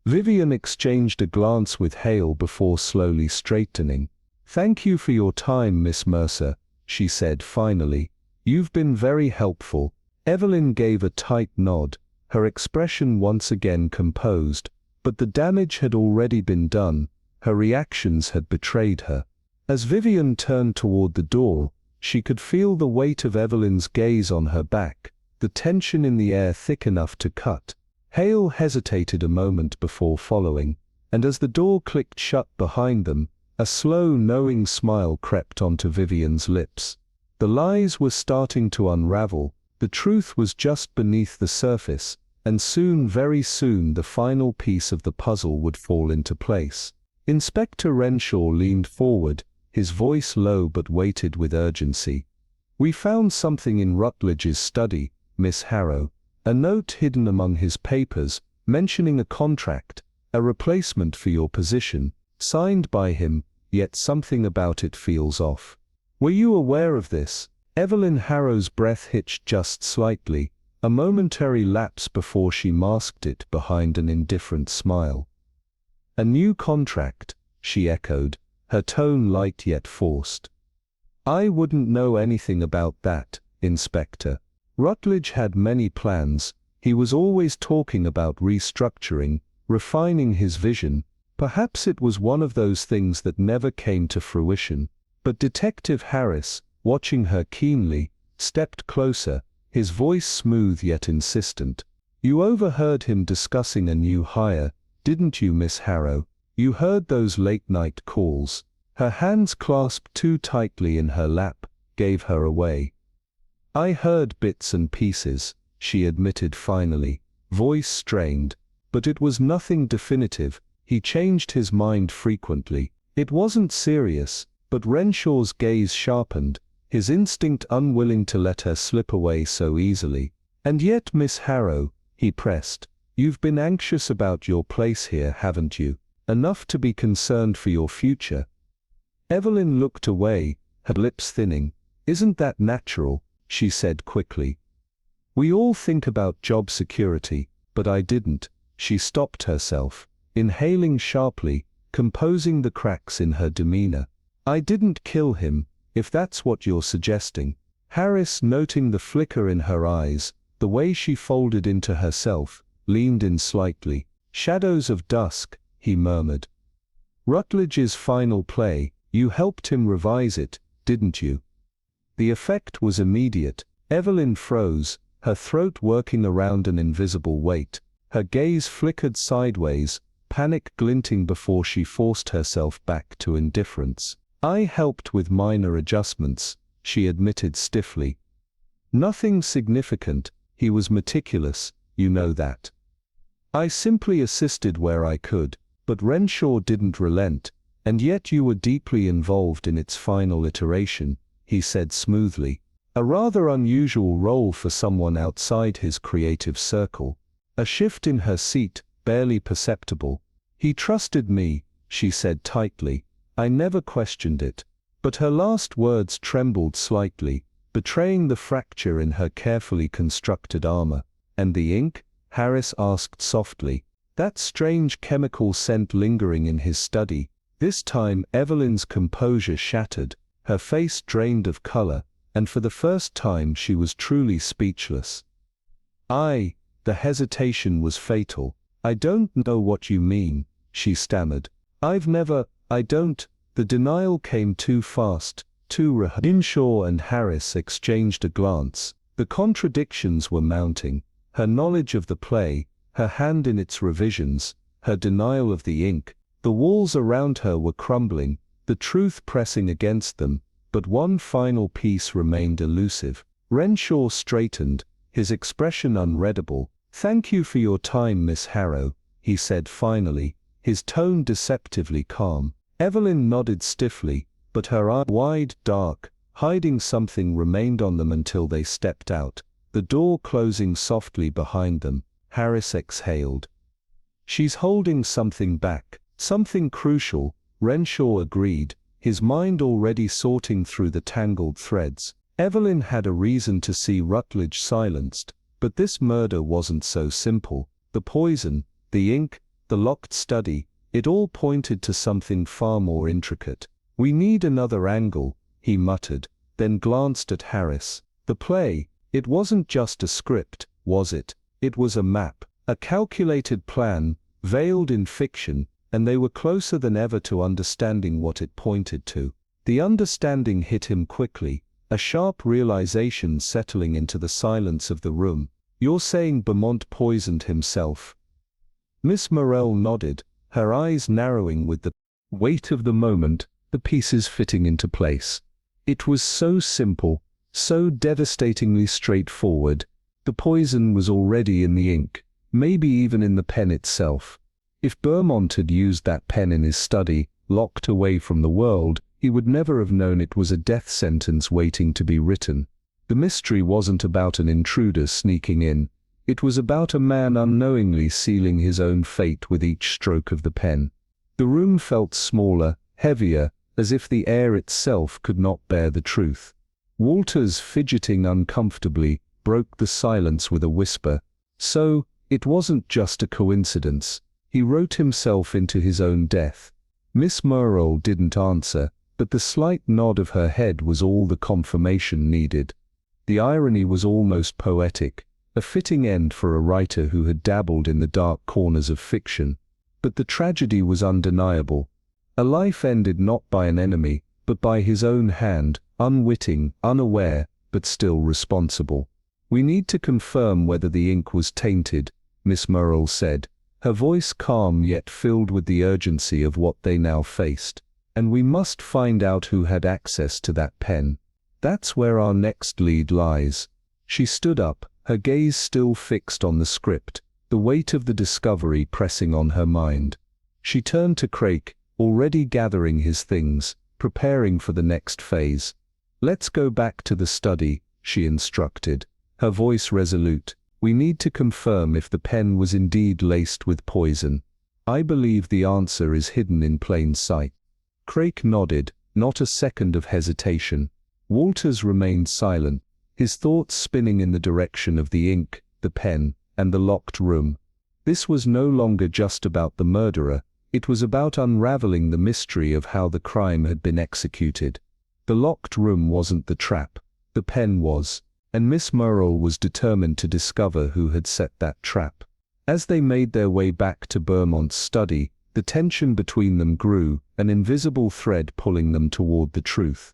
Vivian exchanged a glance with Hale before slowly straightening. Thank you for your time, Miss Mercer, she said finally. You've been very helpful. Evelyn gave a tight nod, her expression once again composed, but the damage had already been done, her reactions had betrayed her. As Vivian turned toward the door, she could feel the weight of Evelyn's gaze on her back, the tension in the air thick enough to cut. Hale hesitated a moment before following, and as the door clicked shut behind them, a slow, knowing smile crept onto Vivian's lips. The lies were starting to unravel, the truth was just beneath the surface, and soon, very soon, the final piece of the puzzle would fall into place. Inspector Renshaw leaned forward, his voice low but weighted with urgency. We found something in Rutledge's study, Miss Harrow, a note hidden among his papers, mentioning a contract, a replacement for your position, signed by him, yet something about it feels off. Were you aware of this? Evelyn Harrow's breath hitched just slightly, a momentary lapse before she masked it behind an indifferent smile. A new contract, she echoed, her tone light yet forced. I wouldn't know anything about that, Inspector. Rutledge had many plans. He was always talking about restructuring, refining his vision. Perhaps it was one of those things that never came to fruition. But Detective Harris, watching her keenly, stepped closer, his voice smooth yet insistent. You overheard him discussing a new hire, didn't you, Miss Harrow? You heard those late-night calls. Her hands clasped too tightly in her lap, gave her away. I heard bits and pieces, she admitted finally, voice strained, but it was nothing definitive. He changed his mind frequently. It wasn't serious. But Renshaw's gaze sharpened, his instinct unwilling to let her slip away so easily. And yet, Miss Harrow, he pressed, you've been anxious about your place here, haven't you? Enough to be concerned for your future. Evelyn looked away, her lips thinning. Isn't that natural? She said quickly. We all think about job security, but I didn't. She stopped herself, inhaling sharply, composing the cracks in her demeanor. I didn't kill him, if that's what you're suggesting. Harris, noting the flicker in her eyes, the way she folded into herself, leaned in slightly. Shadows of dusk, he murmured. Rutledge's final play, you helped him revise it, didn't you? The effect was immediate. Evelyn froze, her throat working around an invisible weight. Her gaze flickered sideways, panic glinting before she forced herself back to indifference. I helped with minor adjustments, she admitted stiffly. Nothing significant. He was meticulous, you know that. I simply assisted where I could, but Renshaw didn't relent, and yet you were deeply involved in its final iteration, he said smoothly. A rather unusual role for someone outside his creative circle. A shift in her seat, barely perceptible. He trusted me, she said tightly. I never questioned it. But her last words trembled slightly, betraying the fracture in her carefully constructed armor. "And the ink?" Harris asked softly, that strange chemical scent lingering in his study. This time Evelyn's composure shattered, her face drained of color, and for the first time she was truly speechless. The hesitation was fatal. "I don't know what you mean," she stammered. I don't." The denial came too fast, too rehearsed. Renshaw and Harris exchanged a glance. The contradictions were mounting. Her knowledge of the play, her hand in its revisions, her denial of the ink. The walls around her were crumbling, the truth pressing against them, but one final piece remained elusive. Renshaw straightened, his expression unreadable. "Thank you for your time, Miss Harrow," he said finally, his tone deceptively calm. Evelyn nodded stiffly, but her eyes, wide, dark, hiding something, remained on them until they stepped out. The door closing softly behind them, Harris exhaled. "She's holding something back, something crucial," Renshaw agreed, his mind already sorting through the tangled threads. Evelyn had a reason to see Rutledge silenced, but this murder wasn't so simple. The poison, the ink, the locked study, it all pointed to something far more intricate. "We need another angle," he muttered, then glanced at Harris. "The play, it wasn't just a script, was it? It was a map, a calculated plan, veiled in fiction, and they were closer than ever to understanding what it pointed to." The understanding hit him quickly, a sharp realization settling into the silence of the room. "You're saying Beaumont poisoned himself?" Miss Marple nodded, her eyes narrowing with the weight of the moment, the pieces fitting into place. It was so simple, so devastatingly straightforward. The poison was already in the ink, maybe even in the pen itself. If Beaumont had used that pen in his study, locked away from the world, he would never have known it was a death sentence waiting to be written. The mystery wasn't about an intruder sneaking in. It was about a man unknowingly sealing his own fate with each stroke of the pen. The room felt smaller, heavier, as if the air itself could not bear the truth. Walters, fidgeting uncomfortably, broke the silence with a whisper. "So, it wasn't just a coincidence. He wrote himself into his own death." Miss Marple didn't answer, but the slight nod of her head was all the confirmation needed. The irony was almost poetic, a fitting end for a writer who had dabbled in the dark corners of fiction. But the tragedy was undeniable. A life ended not by an enemy, but by his own hand, unwitting, unaware, but still responsible. "We need to confirm whether the ink was tainted," Miss Marple said, her voice calm yet filled with the urgency of what they now faced. "And we must find out who had access to that pen. That's where our next lead lies." She stood up, her gaze still fixed on the script, the weight of the discovery pressing on her mind. She turned to Craik, already gathering his things, preparing for the next phase. "Let's go back to the study," she instructed, her voice resolute. "We need to confirm if the pen was indeed laced with poison. I believe the answer is hidden in plain sight." Craik nodded, not a second of hesitation. Walters remained silent, his thoughts spinning in the direction of the ink, the pen, and the locked room. This was no longer just about the murderer, it was about unraveling the mystery of how the crime had been executed. The locked room wasn't the trap, the pen was, and Miss Marple was determined to discover who had set that trap. As they made their way back to Beaumont's study, the tension between them grew, an invisible thread pulling them toward the truth.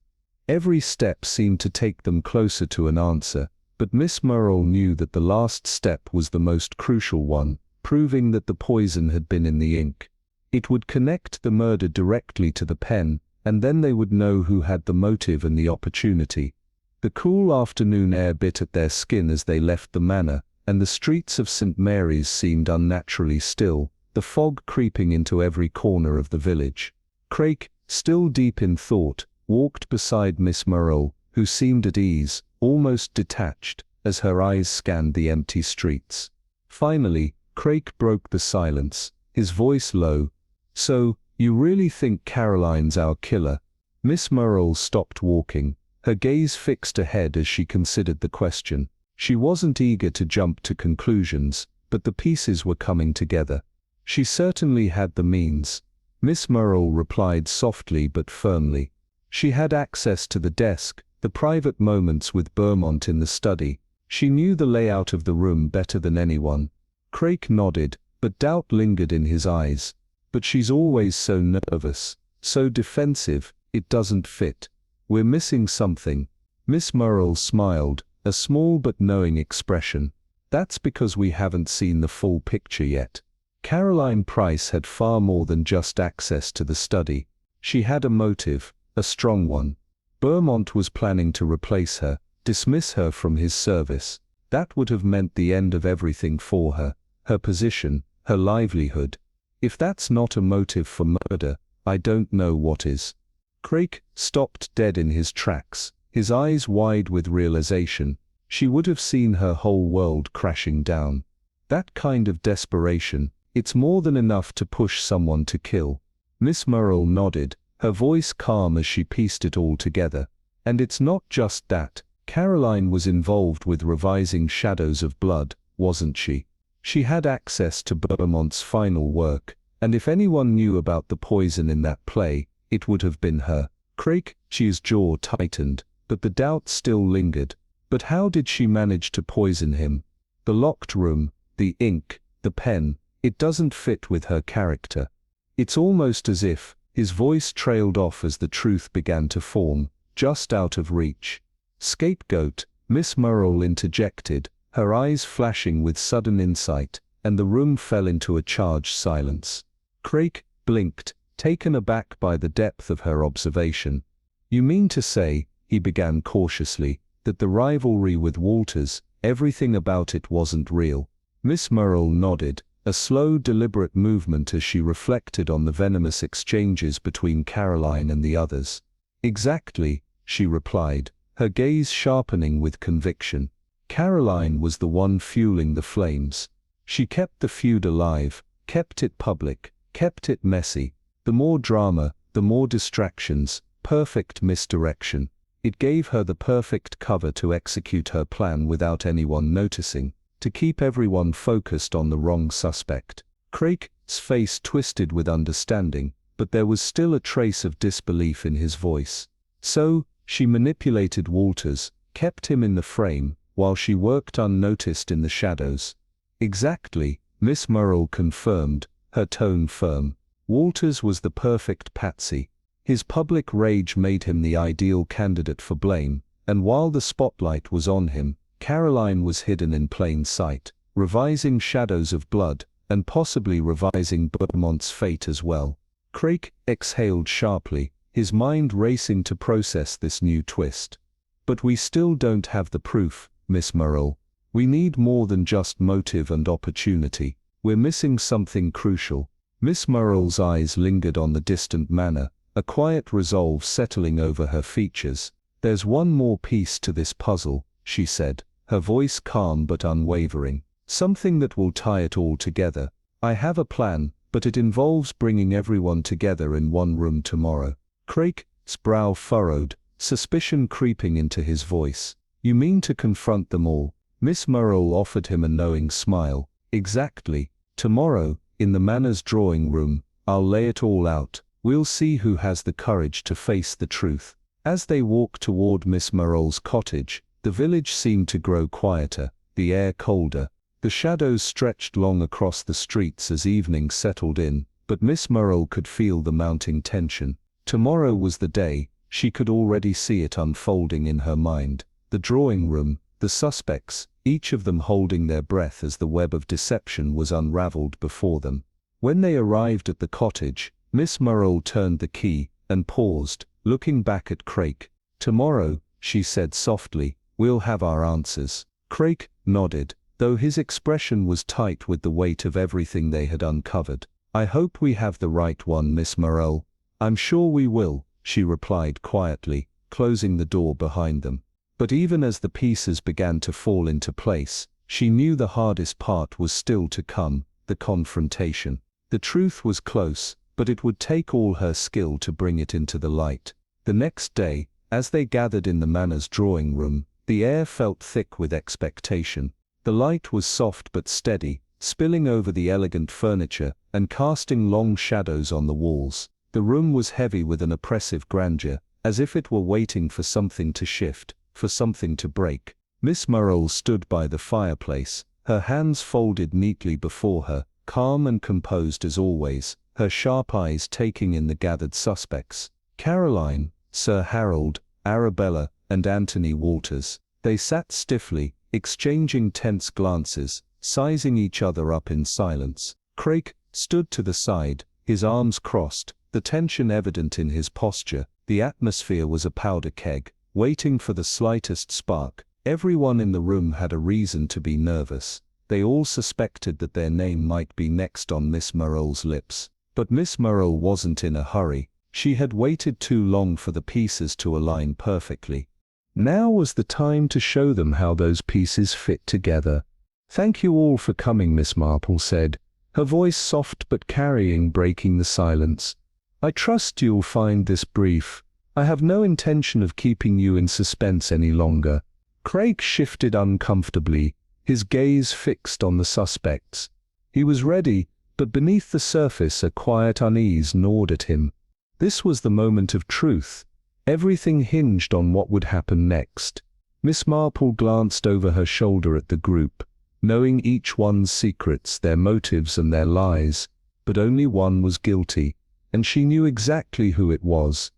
Every step seemed to take them closer to an answer, but Miss Marple knew that the last step was the most crucial one, proving that the poison had been in the ink. It would connect the murder directly to the pen, and then they would know who had the motive and the opportunity. The cool afternoon air bit at their skin as they left the manor, and the streets of St. Mary's seemed unnaturally still, the fog creeping into every corner of the village. Craik, still deep in thought, walked beside Miss Marple, who seemed at ease, almost detached, as her eyes scanned the empty streets. Finally, Craik broke the silence, his voice low. "So, you really think Caroline's our killer?" Miss Marple stopped walking, her gaze fixed ahead as she considered the question. She wasn't eager to jump to conclusions, but the pieces were coming together. She certainly had the means. Miss Marple replied softly but firmly. She had access to the desk, the private moments with Beaumont in the study. She knew the layout of the room better than anyone. Craig nodded, but doubt lingered in his eyes. But she's always so nervous, so defensive, it doesn't fit. We're missing something. Miss Marple smiled, a small but knowing expression. That's because we haven't seen the full picture yet. Caroline Price had far more than just access to the study. She had a motive, a strong one. Beaumont was planning to replace her, dismiss her from his service. That would have meant the end of everything for her, her position, her livelihood. If that's not a motive for murder, I don't know what is. Craig stopped dead in his tracks, his eyes wide with realization. She would have seen her whole world crashing down. That kind of desperation, it's more than enough to push someone to kill. Miss Marple nodded, her voice calm as she pieced it all together. And it's not just that. Caroline was involved with revising Shadows of Blood, wasn't she? She had access to Beaumont's final work, and if anyone knew about the poison in that play, it would have been her. Craig's jaw tightened, but the doubt still lingered. But how did she manage to poison him? The locked room, the ink, the pen, it doesn't fit with her character. It's almost as if his voice trailed off as the truth began to form, just out of reach. Scapegoat, Miss Marple interjected, her eyes flashing with sudden insight, and the room fell into a charged silence. Craig blinked, taken aback by the depth of her observation. You mean to say, he began cautiously, that the rivalry with Walters, everything about it wasn't real? Miss Marple nodded, a slow deliberate movement as she reflected on the venomous exchanges between Caroline and the others. Exactly, she replied, her gaze sharpening with conviction. Caroline was the one fueling the flames. She kept the feud alive, kept it public, kept it messy. The more drama, the more distractions, perfect misdirection. It gave her the perfect cover to execute her plan without anyone noticing, to keep everyone focused on the wrong suspect. Craig's face twisted with understanding, but there was still a trace of disbelief in his voice. So, she manipulated Walters, kept him in the frame, while she worked unnoticed in the shadows. Exactly, Miss Marple confirmed, her tone firm. Walters was the perfect patsy. His public rage made him the ideal candidate for blame, and while the spotlight was on him, Caroline was hidden in plain sight, revising Shadows of Blood, and possibly revising Beaumont's fate as well. Craig exhaled sharply, his mind racing to process this new twist. But we still don't have the proof, Miss Marple. We need more than just motive and opportunity. We're missing something crucial. Miss Marple's eyes lingered on the distant manor, a quiet resolve settling over her features. There's one more piece to this puzzle, she said, her voice calm but unwavering. Something that will tie it all together. I have a plan, but it involves bringing everyone together in one room tomorrow. Craig's brow furrowed, suspicion creeping into his voice. You mean to confront them all? Miss Marple offered him a knowing smile. Exactly. Tomorrow, in the manor's drawing room, I'll lay it all out. We'll see who has the courage to face the truth. As they walked toward Miss Marple's cottage, the village seemed to grow quieter, the air colder. The shadows stretched long across the streets as evening settled in, but Miss Marple could feel the mounting tension. Tomorrow was the day, she could already see it unfolding in her mind. The drawing room, the suspects, each of them holding their breath as the web of deception was unraveled before them. When they arrived at the cottage, Miss Marple turned the key, and paused, looking back at Craig. Tomorrow, she said softly, we'll have our answers. Craig nodded, though his expression was tight with the weight of everything they had uncovered. I hope we have the right one, Miss Marple. I'm sure we will, she replied quietly, closing the door behind them. But even as the pieces began to fall into place, she knew the hardest part was still to come, the confrontation. The truth was close, but it would take all her skill to bring it into the light. The next day, as they gathered in the manor's drawing room, the air felt thick with expectation. The light was soft but steady, spilling over the elegant furniture and casting long shadows on the walls. The room was heavy with an oppressive grandeur, as if it were waiting for something to shift, for something to break. Miss Marple stood by the fireplace, her hands folded neatly before her, calm and composed as always, her sharp eyes taking in the gathered suspects. Caroline, Sir Harold, Arabella, and Anthony Walters. They sat stiffly, exchanging tense glances, sizing each other up in silence. Craig stood to the side, his arms crossed, the tension evident in his posture. The atmosphere was a powder keg, waiting for the slightest spark. Everyone in the room had a reason to be nervous. They all suspected that their name might be next on Miss Marple's lips. But Miss Marple wasn't in a hurry. She had waited too long for the pieces to align perfectly. Now was the time to show them how those pieces fit together. "Thank you all for coming," Miss Marple said, her voice soft but carrying, breaking the silence. "I trust you'll find this brief. I have no intention of keeping you in suspense any longer." Craig shifted uncomfortably, his gaze fixed on the suspects. He was ready, but beneath the surface a quiet unease gnawed at him. This was the moment of truth. Everything hinged on what would happen next. Miss Marple glanced over her shoulder at the group, knowing each one's secrets, their motives and their lies, but only one was guilty, and she knew exactly who it was.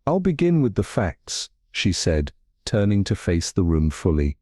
"I'll begin with the facts," she said, turning to face the room fully.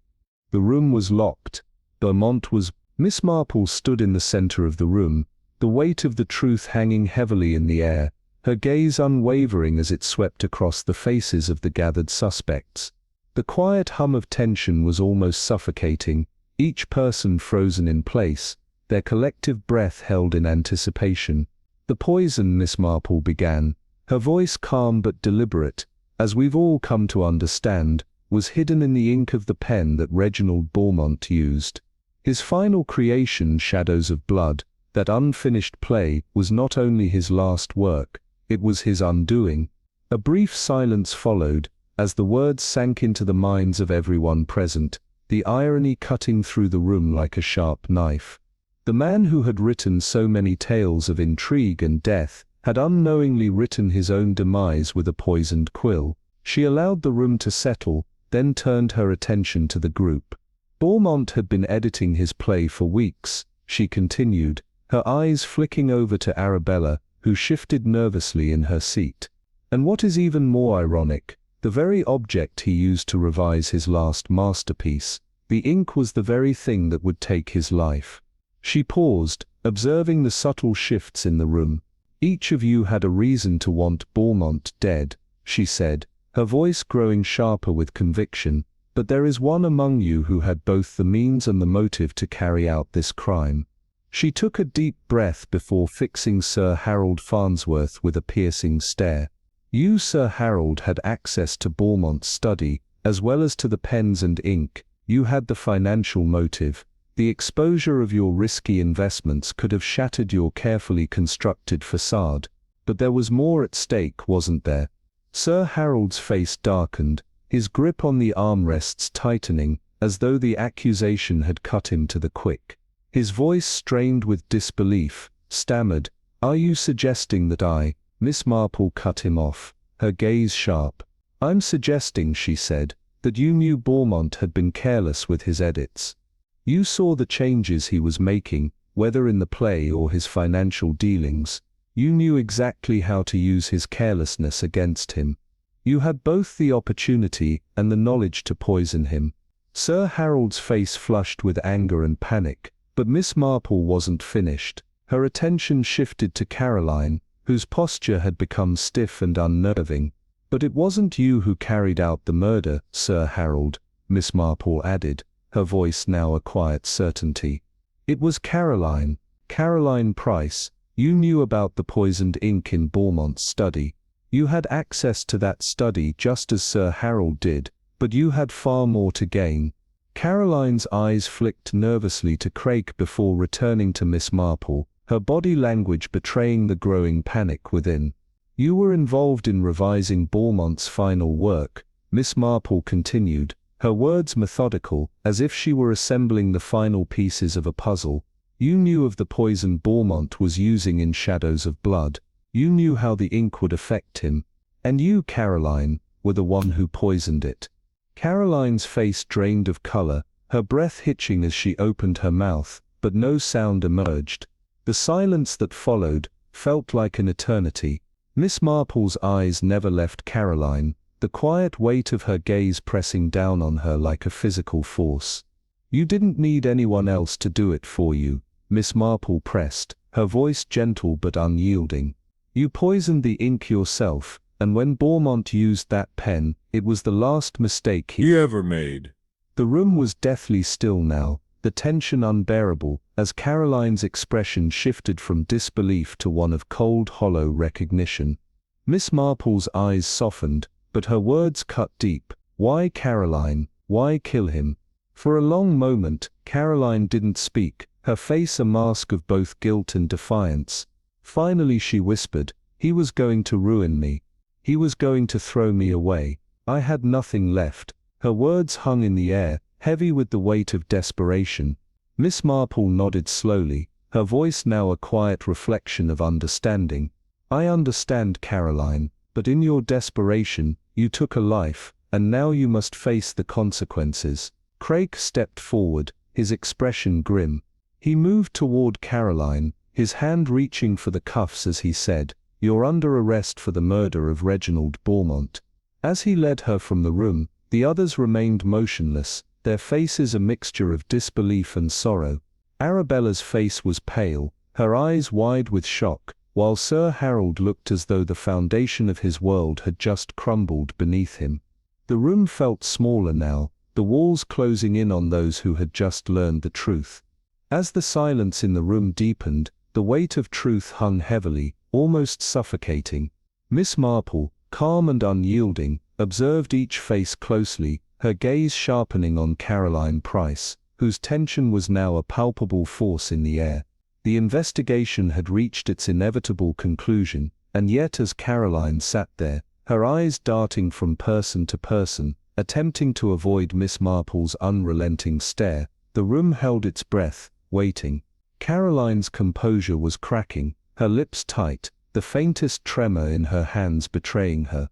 The room was locked. Beaumont was. Miss Marple stood in the center of the room, the weight of the truth hanging heavily in the air, her gaze unwavering as it swept across the faces of the gathered suspects. The quiet hum of tension was almost suffocating, each person frozen in place, their collective breath held in anticipation. "The poison," Miss Marple began, her voice calm but deliberate, "as we've all come to understand, was hidden in the ink of the pen that Reginald Beaumont used. His final creation, Shadows of Blood, that unfinished play, was not only his last work, it was his undoing." A brief silence followed, as the words sank into the minds of everyone present, the irony cutting through the room like a sharp knife. The man who had written so many tales of intrigue and death had unknowingly written his own demise with a poisoned quill. She allowed the room to settle, then turned her attention to the group. "Beaumont had been editing his play for weeks," she continued, her eyes flicking over to Arabella, who shifted nervously in her seat. "And what is even more ironic, the very object he used to revise his last masterpiece, the ink, was the very thing that would take his life." She paused, observing the subtle shifts in the room. "Each of you had a reason to want Beaumont dead," she said, her voice growing sharper with conviction, "but there is one among you who had both the means and the motive to carry out this crime." She took a deep breath before fixing Sir Harold Farnsworth with a piercing stare. "You, Sir Harold, had access to Beaumont's study, as well as to the pens and ink. You had the financial motive. The exposure of your risky investments could have shattered your carefully constructed facade. But there was more at stake, wasn't there?" Sir Harold's face darkened, his grip on the armrests tightening, as though the accusation had cut him to the quick. His voice, strained with disbelief, stammered, "Are you suggesting that I—" Miss Marple cut him off, her gaze sharp. "I'm suggesting," she said, "that you knew Beaumont had been careless with his edits. You saw the changes he was making, whether in the play or his financial dealings. You knew exactly how to use his carelessness against him. You had both the opportunity and the knowledge to poison him." Sir Harold's face flushed with anger and panic, but Miss Marple wasn't finished. Her attention shifted to Caroline, whose posture had become stiff and unnerving. "But it wasn't you who carried out the murder, Sir Harold," Miss Marple added, her voice now a quiet certainty. "It was Caroline, Caroline Price. You knew about the poisoned ink in Beaumont's study. You had access to that study just as Sir Harold did, but you had far more to gain." Caroline's eyes flicked nervously to Craig before returning to Miss Marple, her body language betraying the growing panic within. You were involved in revising Beaumont's final work, Miss Marple continued, her words methodical, as if she were assembling the final pieces of a puzzle. You knew of the poison Beaumont was using in Shadows of Blood. You knew how the ink would affect him. And you, Caroline, were the one who poisoned it. Caroline's face drained of color, her breath hitching as she opened her mouth, but no sound emerged. The silence that followed felt like an eternity. Miss Marple's eyes never left Caroline, the quiet weight of her gaze pressing down on her like a physical force. You didn't need anyone else to do it for you, Miss Marple pressed, her voice gentle but unyielding. You poisoned the ink yourself, and when Beaumont used that pen, it was the last mistake he ever made. The room was deathly still now, the tension unbearable, as Caroline's expression shifted from disbelief to one of cold, hollow recognition. Miss Marple's eyes softened, but her words cut deep. Why, Caroline? Why kill him? For a long moment, Caroline didn't speak, her face a mask of both guilt and defiance. Finally she whispered, "He was going to ruin me. He was going to throw me away. I had nothing left." Her words hung in the air, heavy with the weight of desperation. Miss Marple nodded slowly, her voice now a quiet reflection of understanding. "I understand, Caroline, but in your desperation, you took a life, and now you must face the consequences." Craig stepped forward, his expression grim. He moved toward Caroline, his hand reaching for the cuffs as he said, "You're under arrest for the murder of Reginald Beaumont." As he led her from the room, the others remained motionless, their faces a mixture of disbelief and sorrow. Arabella's face was pale, her eyes wide with shock, while Sir Harold looked as though the foundation of his world had just crumbled beneath him. The room felt smaller now, the walls closing in on those who had just learned the truth. As the silence in the room deepened, the weight of truth hung heavily, almost suffocating. Miss Marple, calm and unyielding, observed each face closely, her gaze sharpening on Caroline Price, whose tension was now a palpable force in the air. The investigation had reached its inevitable conclusion, and yet as Caroline sat there, her eyes darting from person to person, attempting to avoid Miss Marple's unrelenting stare, the room held its breath, waiting. Caroline's composure was cracking, her lips tight, the faintest tremor in her hands betraying her.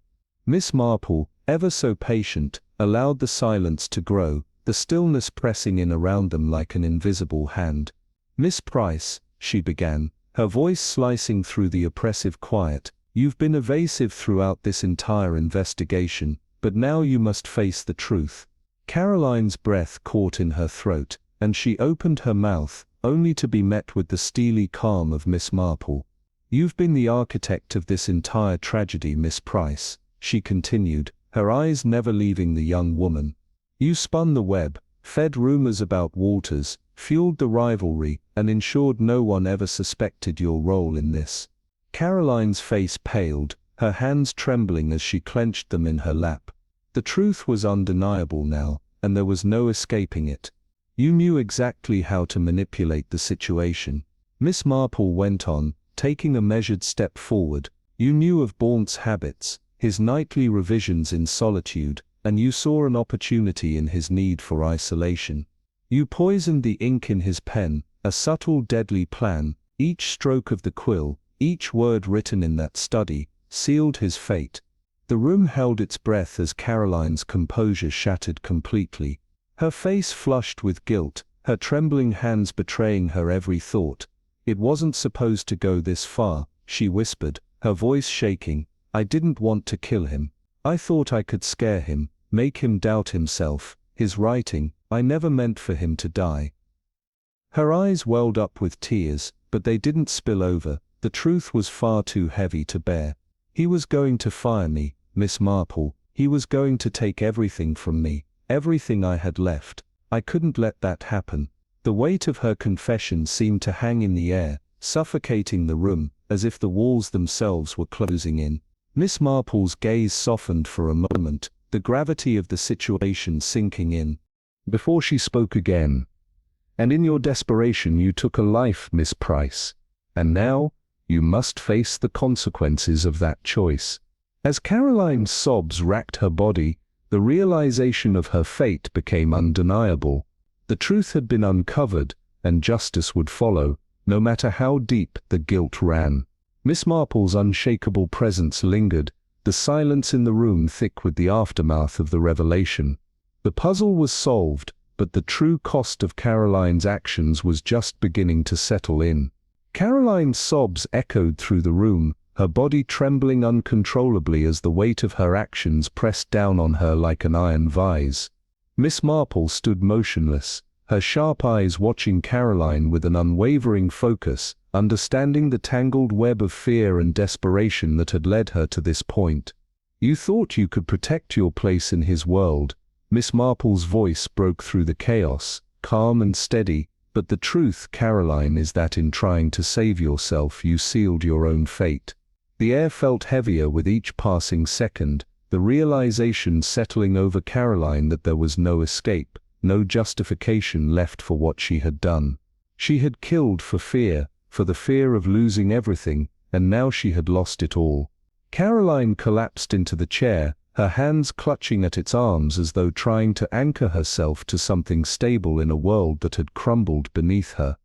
Miss Marple, ever so patient, allowed the silence to grow, the stillness pressing in around them like an invisible hand. "Miss Price," she began, her voice slicing through the oppressive quiet, "you've been evasive throughout this entire investigation, but now you must face the truth." Caroline's breath caught in her throat, and she opened her mouth, only to be met with the steely calm of Miss Marple. "You've been the architect of this entire tragedy, Miss Price," she continued, her eyes never leaving the young woman. "You spun the web, fed rumors about Walters, fueled the rivalry, and ensured no one ever suspected your role in this." Caroline's face paled, her hands trembling as she clenched them in her lap. The truth was undeniable now, and there was no escaping it. "You knew exactly how to manipulate the situation," Miss Marple went on, taking a measured step forward. "You knew of Beaumont's habits, his nightly revisions in solitude, and you saw an opportunity in his need for isolation. You poisoned the ink in his pen, a subtle deadly plan. Each stroke of the quill, each word written in that study, sealed his fate." The room held its breath as Caroline's composure shattered completely. Her face flushed with guilt, her trembling hands betraying her every thought. "It wasn't supposed to go this far," she whispered, her voice shaking. "I didn't want to kill him. I thought I could scare him, make him doubt himself, his writing. I never meant for him to die." Her eyes welled up with tears, but they didn't spill over. The truth was far too heavy to bear. "He was going to fire me, Miss Marple. He was going to take everything from me, everything I had left. I couldn't let that happen." The weight of her confession seemed to hang in the air, suffocating the room, as if the walls themselves were closing in. Miss Marple's gaze softened for a moment, the gravity of the situation sinking in, before she spoke again. "And in your desperation you took a life, Miss Price. And now, You must face the consequences of that choice. As Caroline's sobs racked her body, the realization of her fate became undeniable. The truth had been uncovered, and justice would follow, no matter how deep the guilt ran. Miss Marple's unshakable presence lingered, the silence in the room thick with the aftermath of the revelation. The puzzle was solved, but the true cost of Caroline's actions was just beginning to settle in. Caroline's sobs echoed through the room, her body trembling uncontrollably as the weight of her actions pressed down on her like an iron vise. Miss Marple stood motionless, her sharp eyes watching Caroline with an unwavering focus, understanding the tangled web of fear and desperation that had led her to this point. "You thought you could protect your place in his world." Miss Marple's voice broke through the chaos, calm and steady, "but the truth, Caroline, is that in trying to save yourself you sealed your own fate." The air felt heavier with each passing second, the realization settling over Caroline that there was no escape, no justification left for what she had done. She had killed for the fear of losing everything, and now she had lost it all. Caroline collapsed into the chair, her hands clutching at its arms as though trying to anchor herself to something stable in a world that had crumbled beneath her.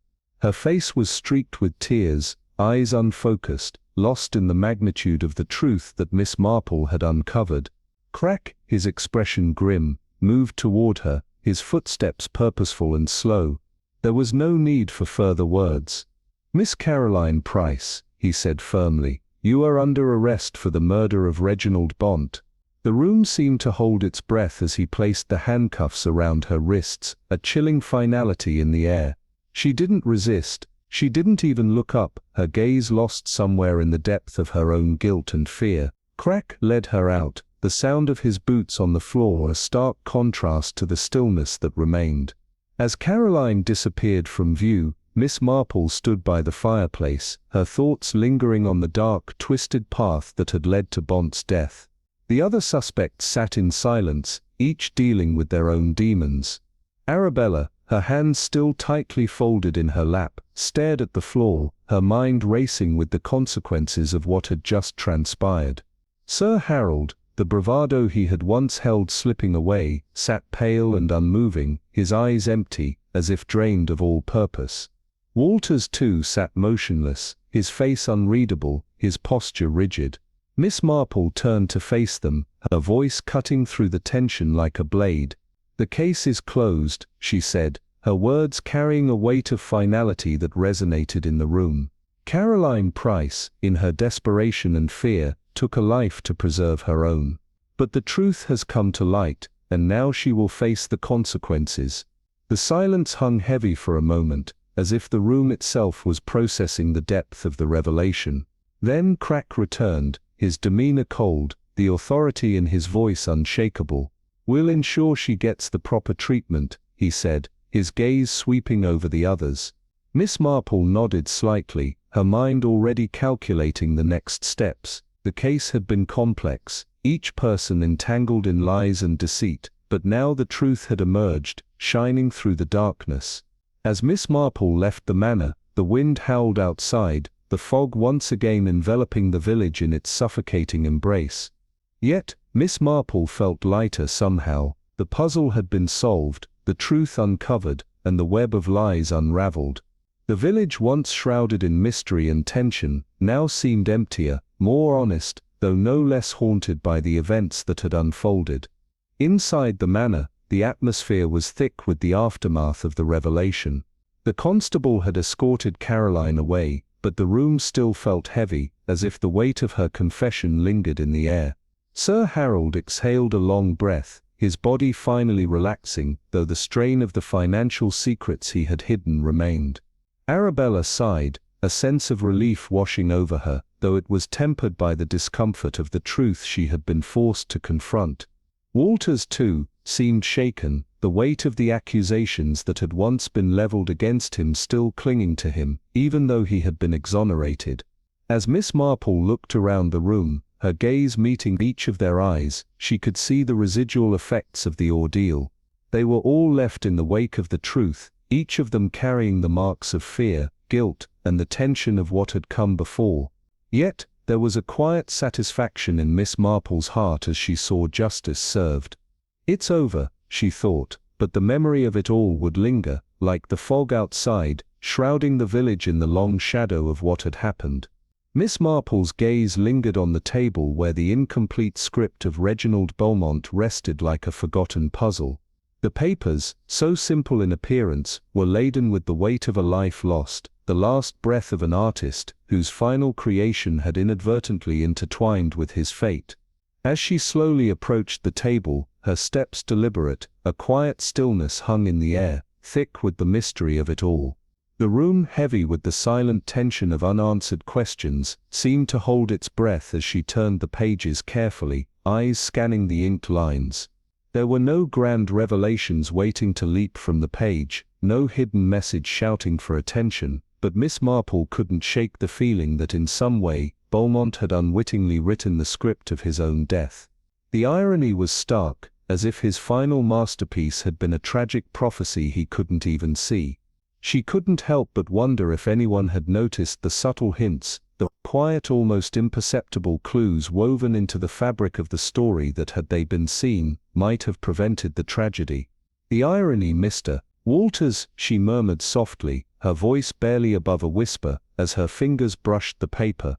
Her face was streaked with tears, eyes unfocused, lost in the magnitude of the truth that Miss Marple had uncovered. Crack, his expression grim, moved toward her, his footsteps purposeful and slow. There was no need for further words. "Miss Caroline Price," he said firmly, "you are under arrest for the murder of Reginald Bont." The room seemed to hold its breath as he placed the handcuffs around her wrists, a chilling finality in the air. She didn't resist, she didn't even look up, her gaze lost somewhere in the depth of her own guilt and fear. Crack led her out, the sound of his boots on the floor a stark contrast to the stillness that remained. As Caroline disappeared from view, Miss Marple stood by the fireplace, her thoughts lingering on the dark, twisted path that had led to Bont's death. The other suspects sat in silence, each dealing with their own demons. Arabella, her hands still tightly folded in her lap, stared at the floor, her mind racing with the consequences of what had just transpired. Sir Harold, the bravado he had once held slipping away, sat pale and unmoving, his eyes empty, as if drained of all purpose. Walters too sat motionless, his face unreadable, his posture rigid. Miss Marple turned to face them, her voice cutting through the tension like a blade. "The case is closed," she said, her words carrying a weight of finality that resonated in the room. Caroline Price, in her desperation and fear, took a life to preserve her own. But the truth has come to light, and now she will face the consequences. The silence hung heavy for a moment, as if the room itself was processing the depth of the revelation. Then Crack returned, his demeanor cold, the authority in his voice unshakable. "We'll ensure she gets the proper treatment," he said, his gaze sweeping over the others. Miss Marple nodded slightly, her mind already calculating the next steps. The case had been complex, each person entangled in lies and deceit, but now the truth had emerged, shining through the darkness. As Miss Marple left the manor, the wind howled outside, the fog once again enveloping the village in its suffocating embrace. Yet, Miss Marple felt lighter somehow. The puzzle had been solved, the truth uncovered, and the web of lies unraveled. The village, once shrouded in mystery and tension, now seemed emptier, more honest, though no less haunted by the events that had unfolded. Inside the manor, the atmosphere was thick with the aftermath of the revelation. The constable had escorted Caroline away, but the room still felt heavy, as if the weight of her confession lingered in the air. Sir Harold exhaled a long breath, his body finally relaxing, though the strain of the financial secrets he had hidden remained. Arabella sighed, a sense of relief washing over her, though it was tempered by the discomfort of the truth she had been forced to confront. Walters, too, seemed shaken, the weight of the accusations that had once been leveled against him still clinging to him, even though he had been exonerated. As Miss Marple looked around the room, her gaze meeting each of their eyes, she could see the residual effects of the ordeal. They were all left in the wake of the truth, each of them carrying the marks of fear, guilt, and the tension of what had come before. Yet, there was a quiet satisfaction in Miss Marple's heart as she saw justice served. It's over, she thought, but the memory of it all would linger, like the fog outside, shrouding the village in the long shadow of what had happened. Miss Marple's gaze lingered on the table where the incomplete script of Reginald Beaumont rested like a forgotten puzzle. The papers, so simple in appearance, were laden with the weight of a life lost, the last breath of an artist whose final creation had inadvertently intertwined with his fate. As she slowly approached the table, her steps deliberate, a quiet stillness hung in the air, thick with the mystery of it all. The room, heavy with the silent tension of unanswered questions, seemed to hold its breath as she turned the pages carefully, eyes scanning the inked lines. There were no grand revelations waiting to leap from the page, no hidden message shouting for attention, but Miss Marple couldn't shake the feeling that in some way, Beaumont had unwittingly written the script of his own death. The irony was stark, as if his final masterpiece had been a tragic prophecy he couldn't even see. She couldn't help but wonder if anyone had noticed the subtle hints, the quiet, almost imperceptible clues woven into the fabric of the story that, had they been seen, might have prevented the tragedy. The irony, Mr. Walters, she murmured softly, her voice barely above a whisper, as her fingers brushed the paper.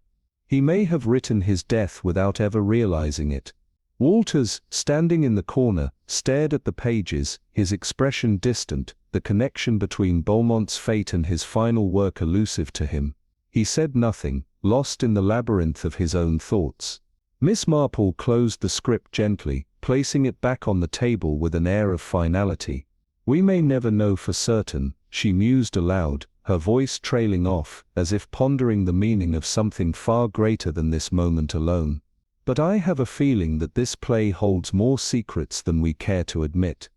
He may have written his death without ever realizing it. Walters, standing in the corner, stared at the pages, his expression distant, the connection between Beaumont's fate and his final work elusive to him. He said nothing, lost in the labyrinth of his own thoughts. Miss Marple closed the script gently, placing it back on the table with an air of finality. "We may never know for certain," she mused aloud, her voice trailing off, as if pondering the meaning of something far greater than this moment alone. "But I have a feeling that this play holds more secrets than we care to admit."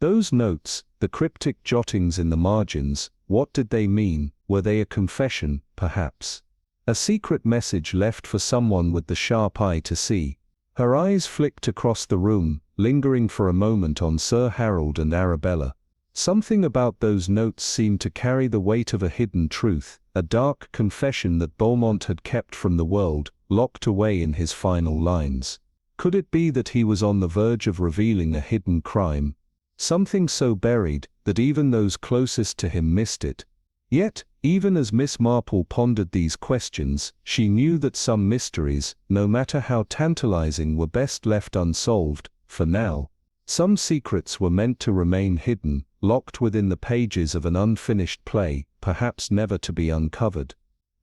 Those notes, the cryptic jottings in the margins, what did they mean? Were they a confession, perhaps? A secret message left for someone with the sharp eye to see? Her eyes flicked across the room, lingering for a moment on Sir Harold and Arabella. Something about those notes seemed to carry the weight of a hidden truth, a dark confession that Beaumont had kept from the world, locked away in his final lines. Could it be that he was on the verge of revealing a hidden crime? Something so buried, that even those closest to him missed it. Yet, even as Miss Marple pondered these questions, she knew that some mysteries, no matter how tantalizing, were best left unsolved, for now. Some secrets were meant to remain hidden, locked within the pages of an unfinished play, perhaps never to be uncovered.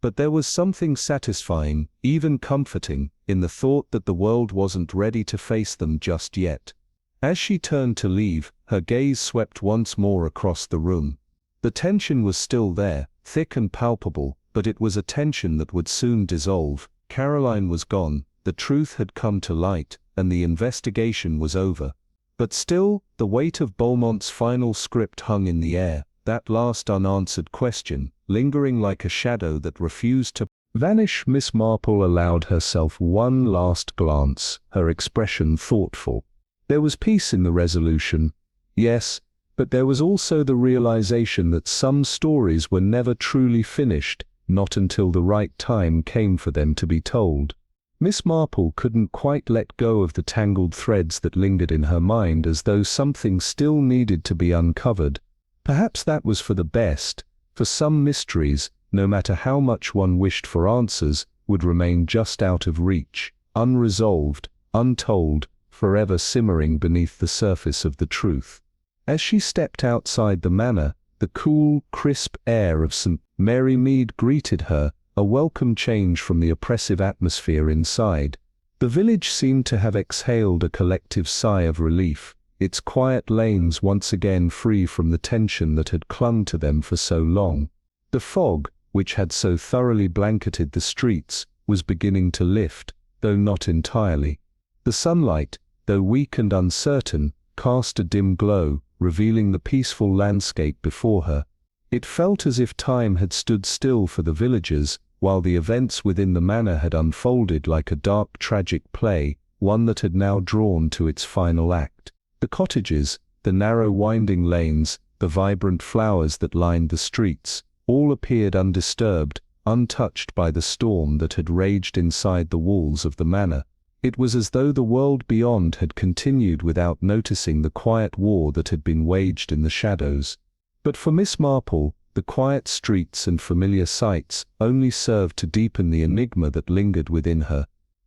But there was something satisfying, even comforting, in the thought that the world wasn't ready to face them just yet. As she turned to leave, her gaze swept once more across the room. The tension was still there, thick and palpable, but it was a tension that would soon dissolve. Caroline was gone, the truth had come to light, and the investigation was over. But still, the weight of Beaumont's final script hung in the air, that last unanswered question, lingering like a shadow that refused to vanish. Miss Marple allowed herself one last glance, her expression thoughtful. There was peace in the resolution, yes, but there was also the realization that some stories were never truly finished, not until the right time came for them to be told. Miss Marple couldn't quite let go of the tangled threads that lingered in her mind, as though something still needed to be uncovered. Perhaps that was for the best, for some mysteries, no matter how much one wished for answers, would remain just out of reach, unresolved, untold, forever simmering beneath the surface of the truth. As she stepped outside the manor, the cool, crisp air of St. Mary Mead greeted her, a welcome change from the oppressive atmosphere inside. The village seemed to have exhaled a collective sigh of relief, its quiet lanes once again free from the tension that had clung to them for so long. The fog, which had so thoroughly blanketed the streets, was beginning to lift, though not entirely. The sunlight, though weak and uncertain, cast a dim glow, revealing the peaceful landscape before her. It felt as if time had stood still for the villagers, while the events within the manor had unfolded like a dark, tragic play, one that had now drawn to its final act. The cottages, the narrow winding lanes, the vibrant flowers that lined the streets, All appeared undisturbed, untouched by the storm that had raged inside the walls of the manor. It was as though the world beyond had continued without noticing the quiet war that had been waged in the shadows. But for Miss Marple, the quiet streets and familiar sights only served to deepen the enigma that lingered within her.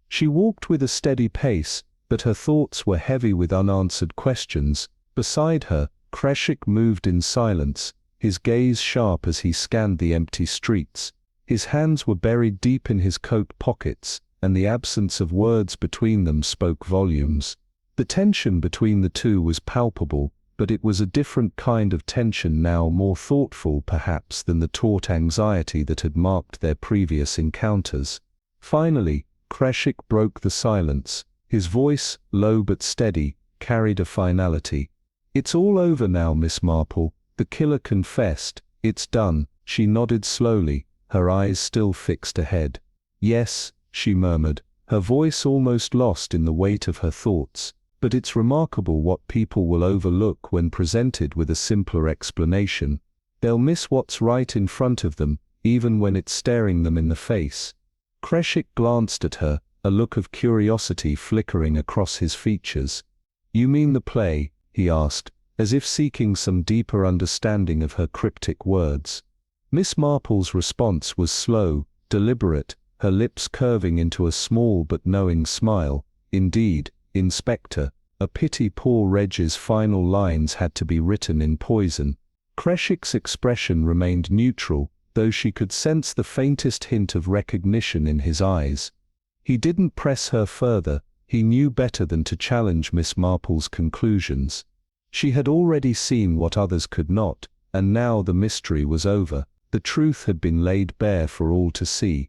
She walked with a steady pace, but her thoughts were heavy with unanswered questions. Beside her, Kreshik moved in silence, his gaze sharp as he scanned the empty streets. His hands were buried deep in his coat pockets, and the absence of words between them spoke volumes. The tension between the two was palpable, but it was a different kind of tension now, more thoughtful perhaps than the taut anxiety that had marked their previous encounters. Finally, Kreshik broke the silence. His voice, low but steady, carried a finality. "It's all over now, Miss Marple," the killer confessed. "It's done." She nodded slowly, her eyes still fixed ahead. "Yes," she murmured, her voice almost lost in the weight of her thoughts. "But it's remarkable what people will overlook when presented with a simpler explanation. They'll miss what's right in front of them, even when it's staring them in the face." Kreshik glanced at her, a look of curiosity flickering across his features. "You mean the play?" he asked, as if seeking some deeper understanding of her cryptic words. Miss Marple's response was slow, deliberate, her lips curving into a small but knowing smile. "Indeed, Inspector, a pity poor Reg's final lines had to be written in poison." Kreshik's expression remained neutral, though she could sense the faintest hint of recognition in his eyes. He didn't press her further. He knew better than to challenge Miss Marple's conclusions. She had already seen what others could not, and now the mystery was over. The truth had been laid bare for all to see.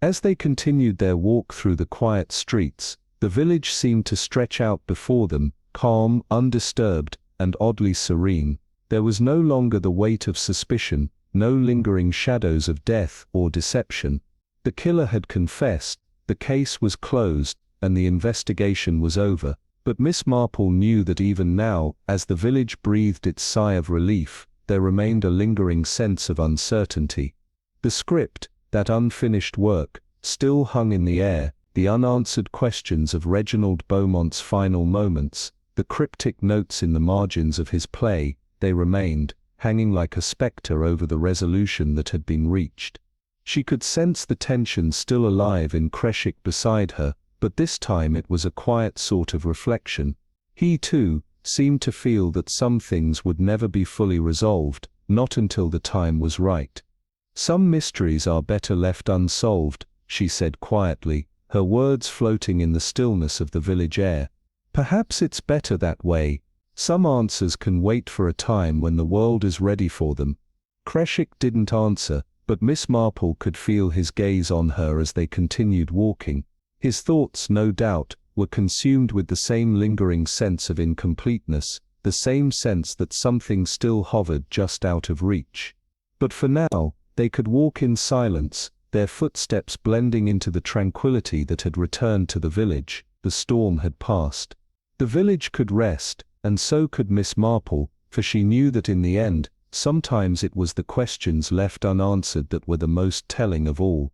As they continued their walk through the quiet streets, the village seemed to stretch out before them, calm, undisturbed, and oddly serene. There was no longer the weight of suspicion, no lingering shadows of death or deception. The killer had confessed, the case was closed, and the investigation was over. But Miss Marple knew that even now, as the village breathed its sigh of relief, there remained a lingering sense of uncertainty. The script, that unfinished work, still hung in the air, the unanswered questions of Reginald Beaumont's final moments, the cryptic notes in the margins of his play, they remained, hanging like a spectre over the resolution that had been reached. She could sense the tension still alive in Kreshik beside her, but this time it was a quiet sort of reflection. He, too, seemed to feel that some things would never be fully resolved, not until the time was right. "Some mysteries are better left unsolved," she said quietly, her words floating in the stillness of the village air. "Perhaps it's better that way. Some answers can wait for a time when the world is ready for them." Kreshik didn't answer, but Miss Marple could feel his gaze on her as they continued walking. His thoughts, no doubt, were consumed with the same lingering sense of incompleteness, the same sense that something still hovered just out of reach. But for now, they could walk in silence, their footsteps blending into the tranquility that had returned to the village. The storm had passed. The village could rest, and so could Miss Marple, for she knew that in the end, sometimes it was the questions left unanswered that were the most telling of all.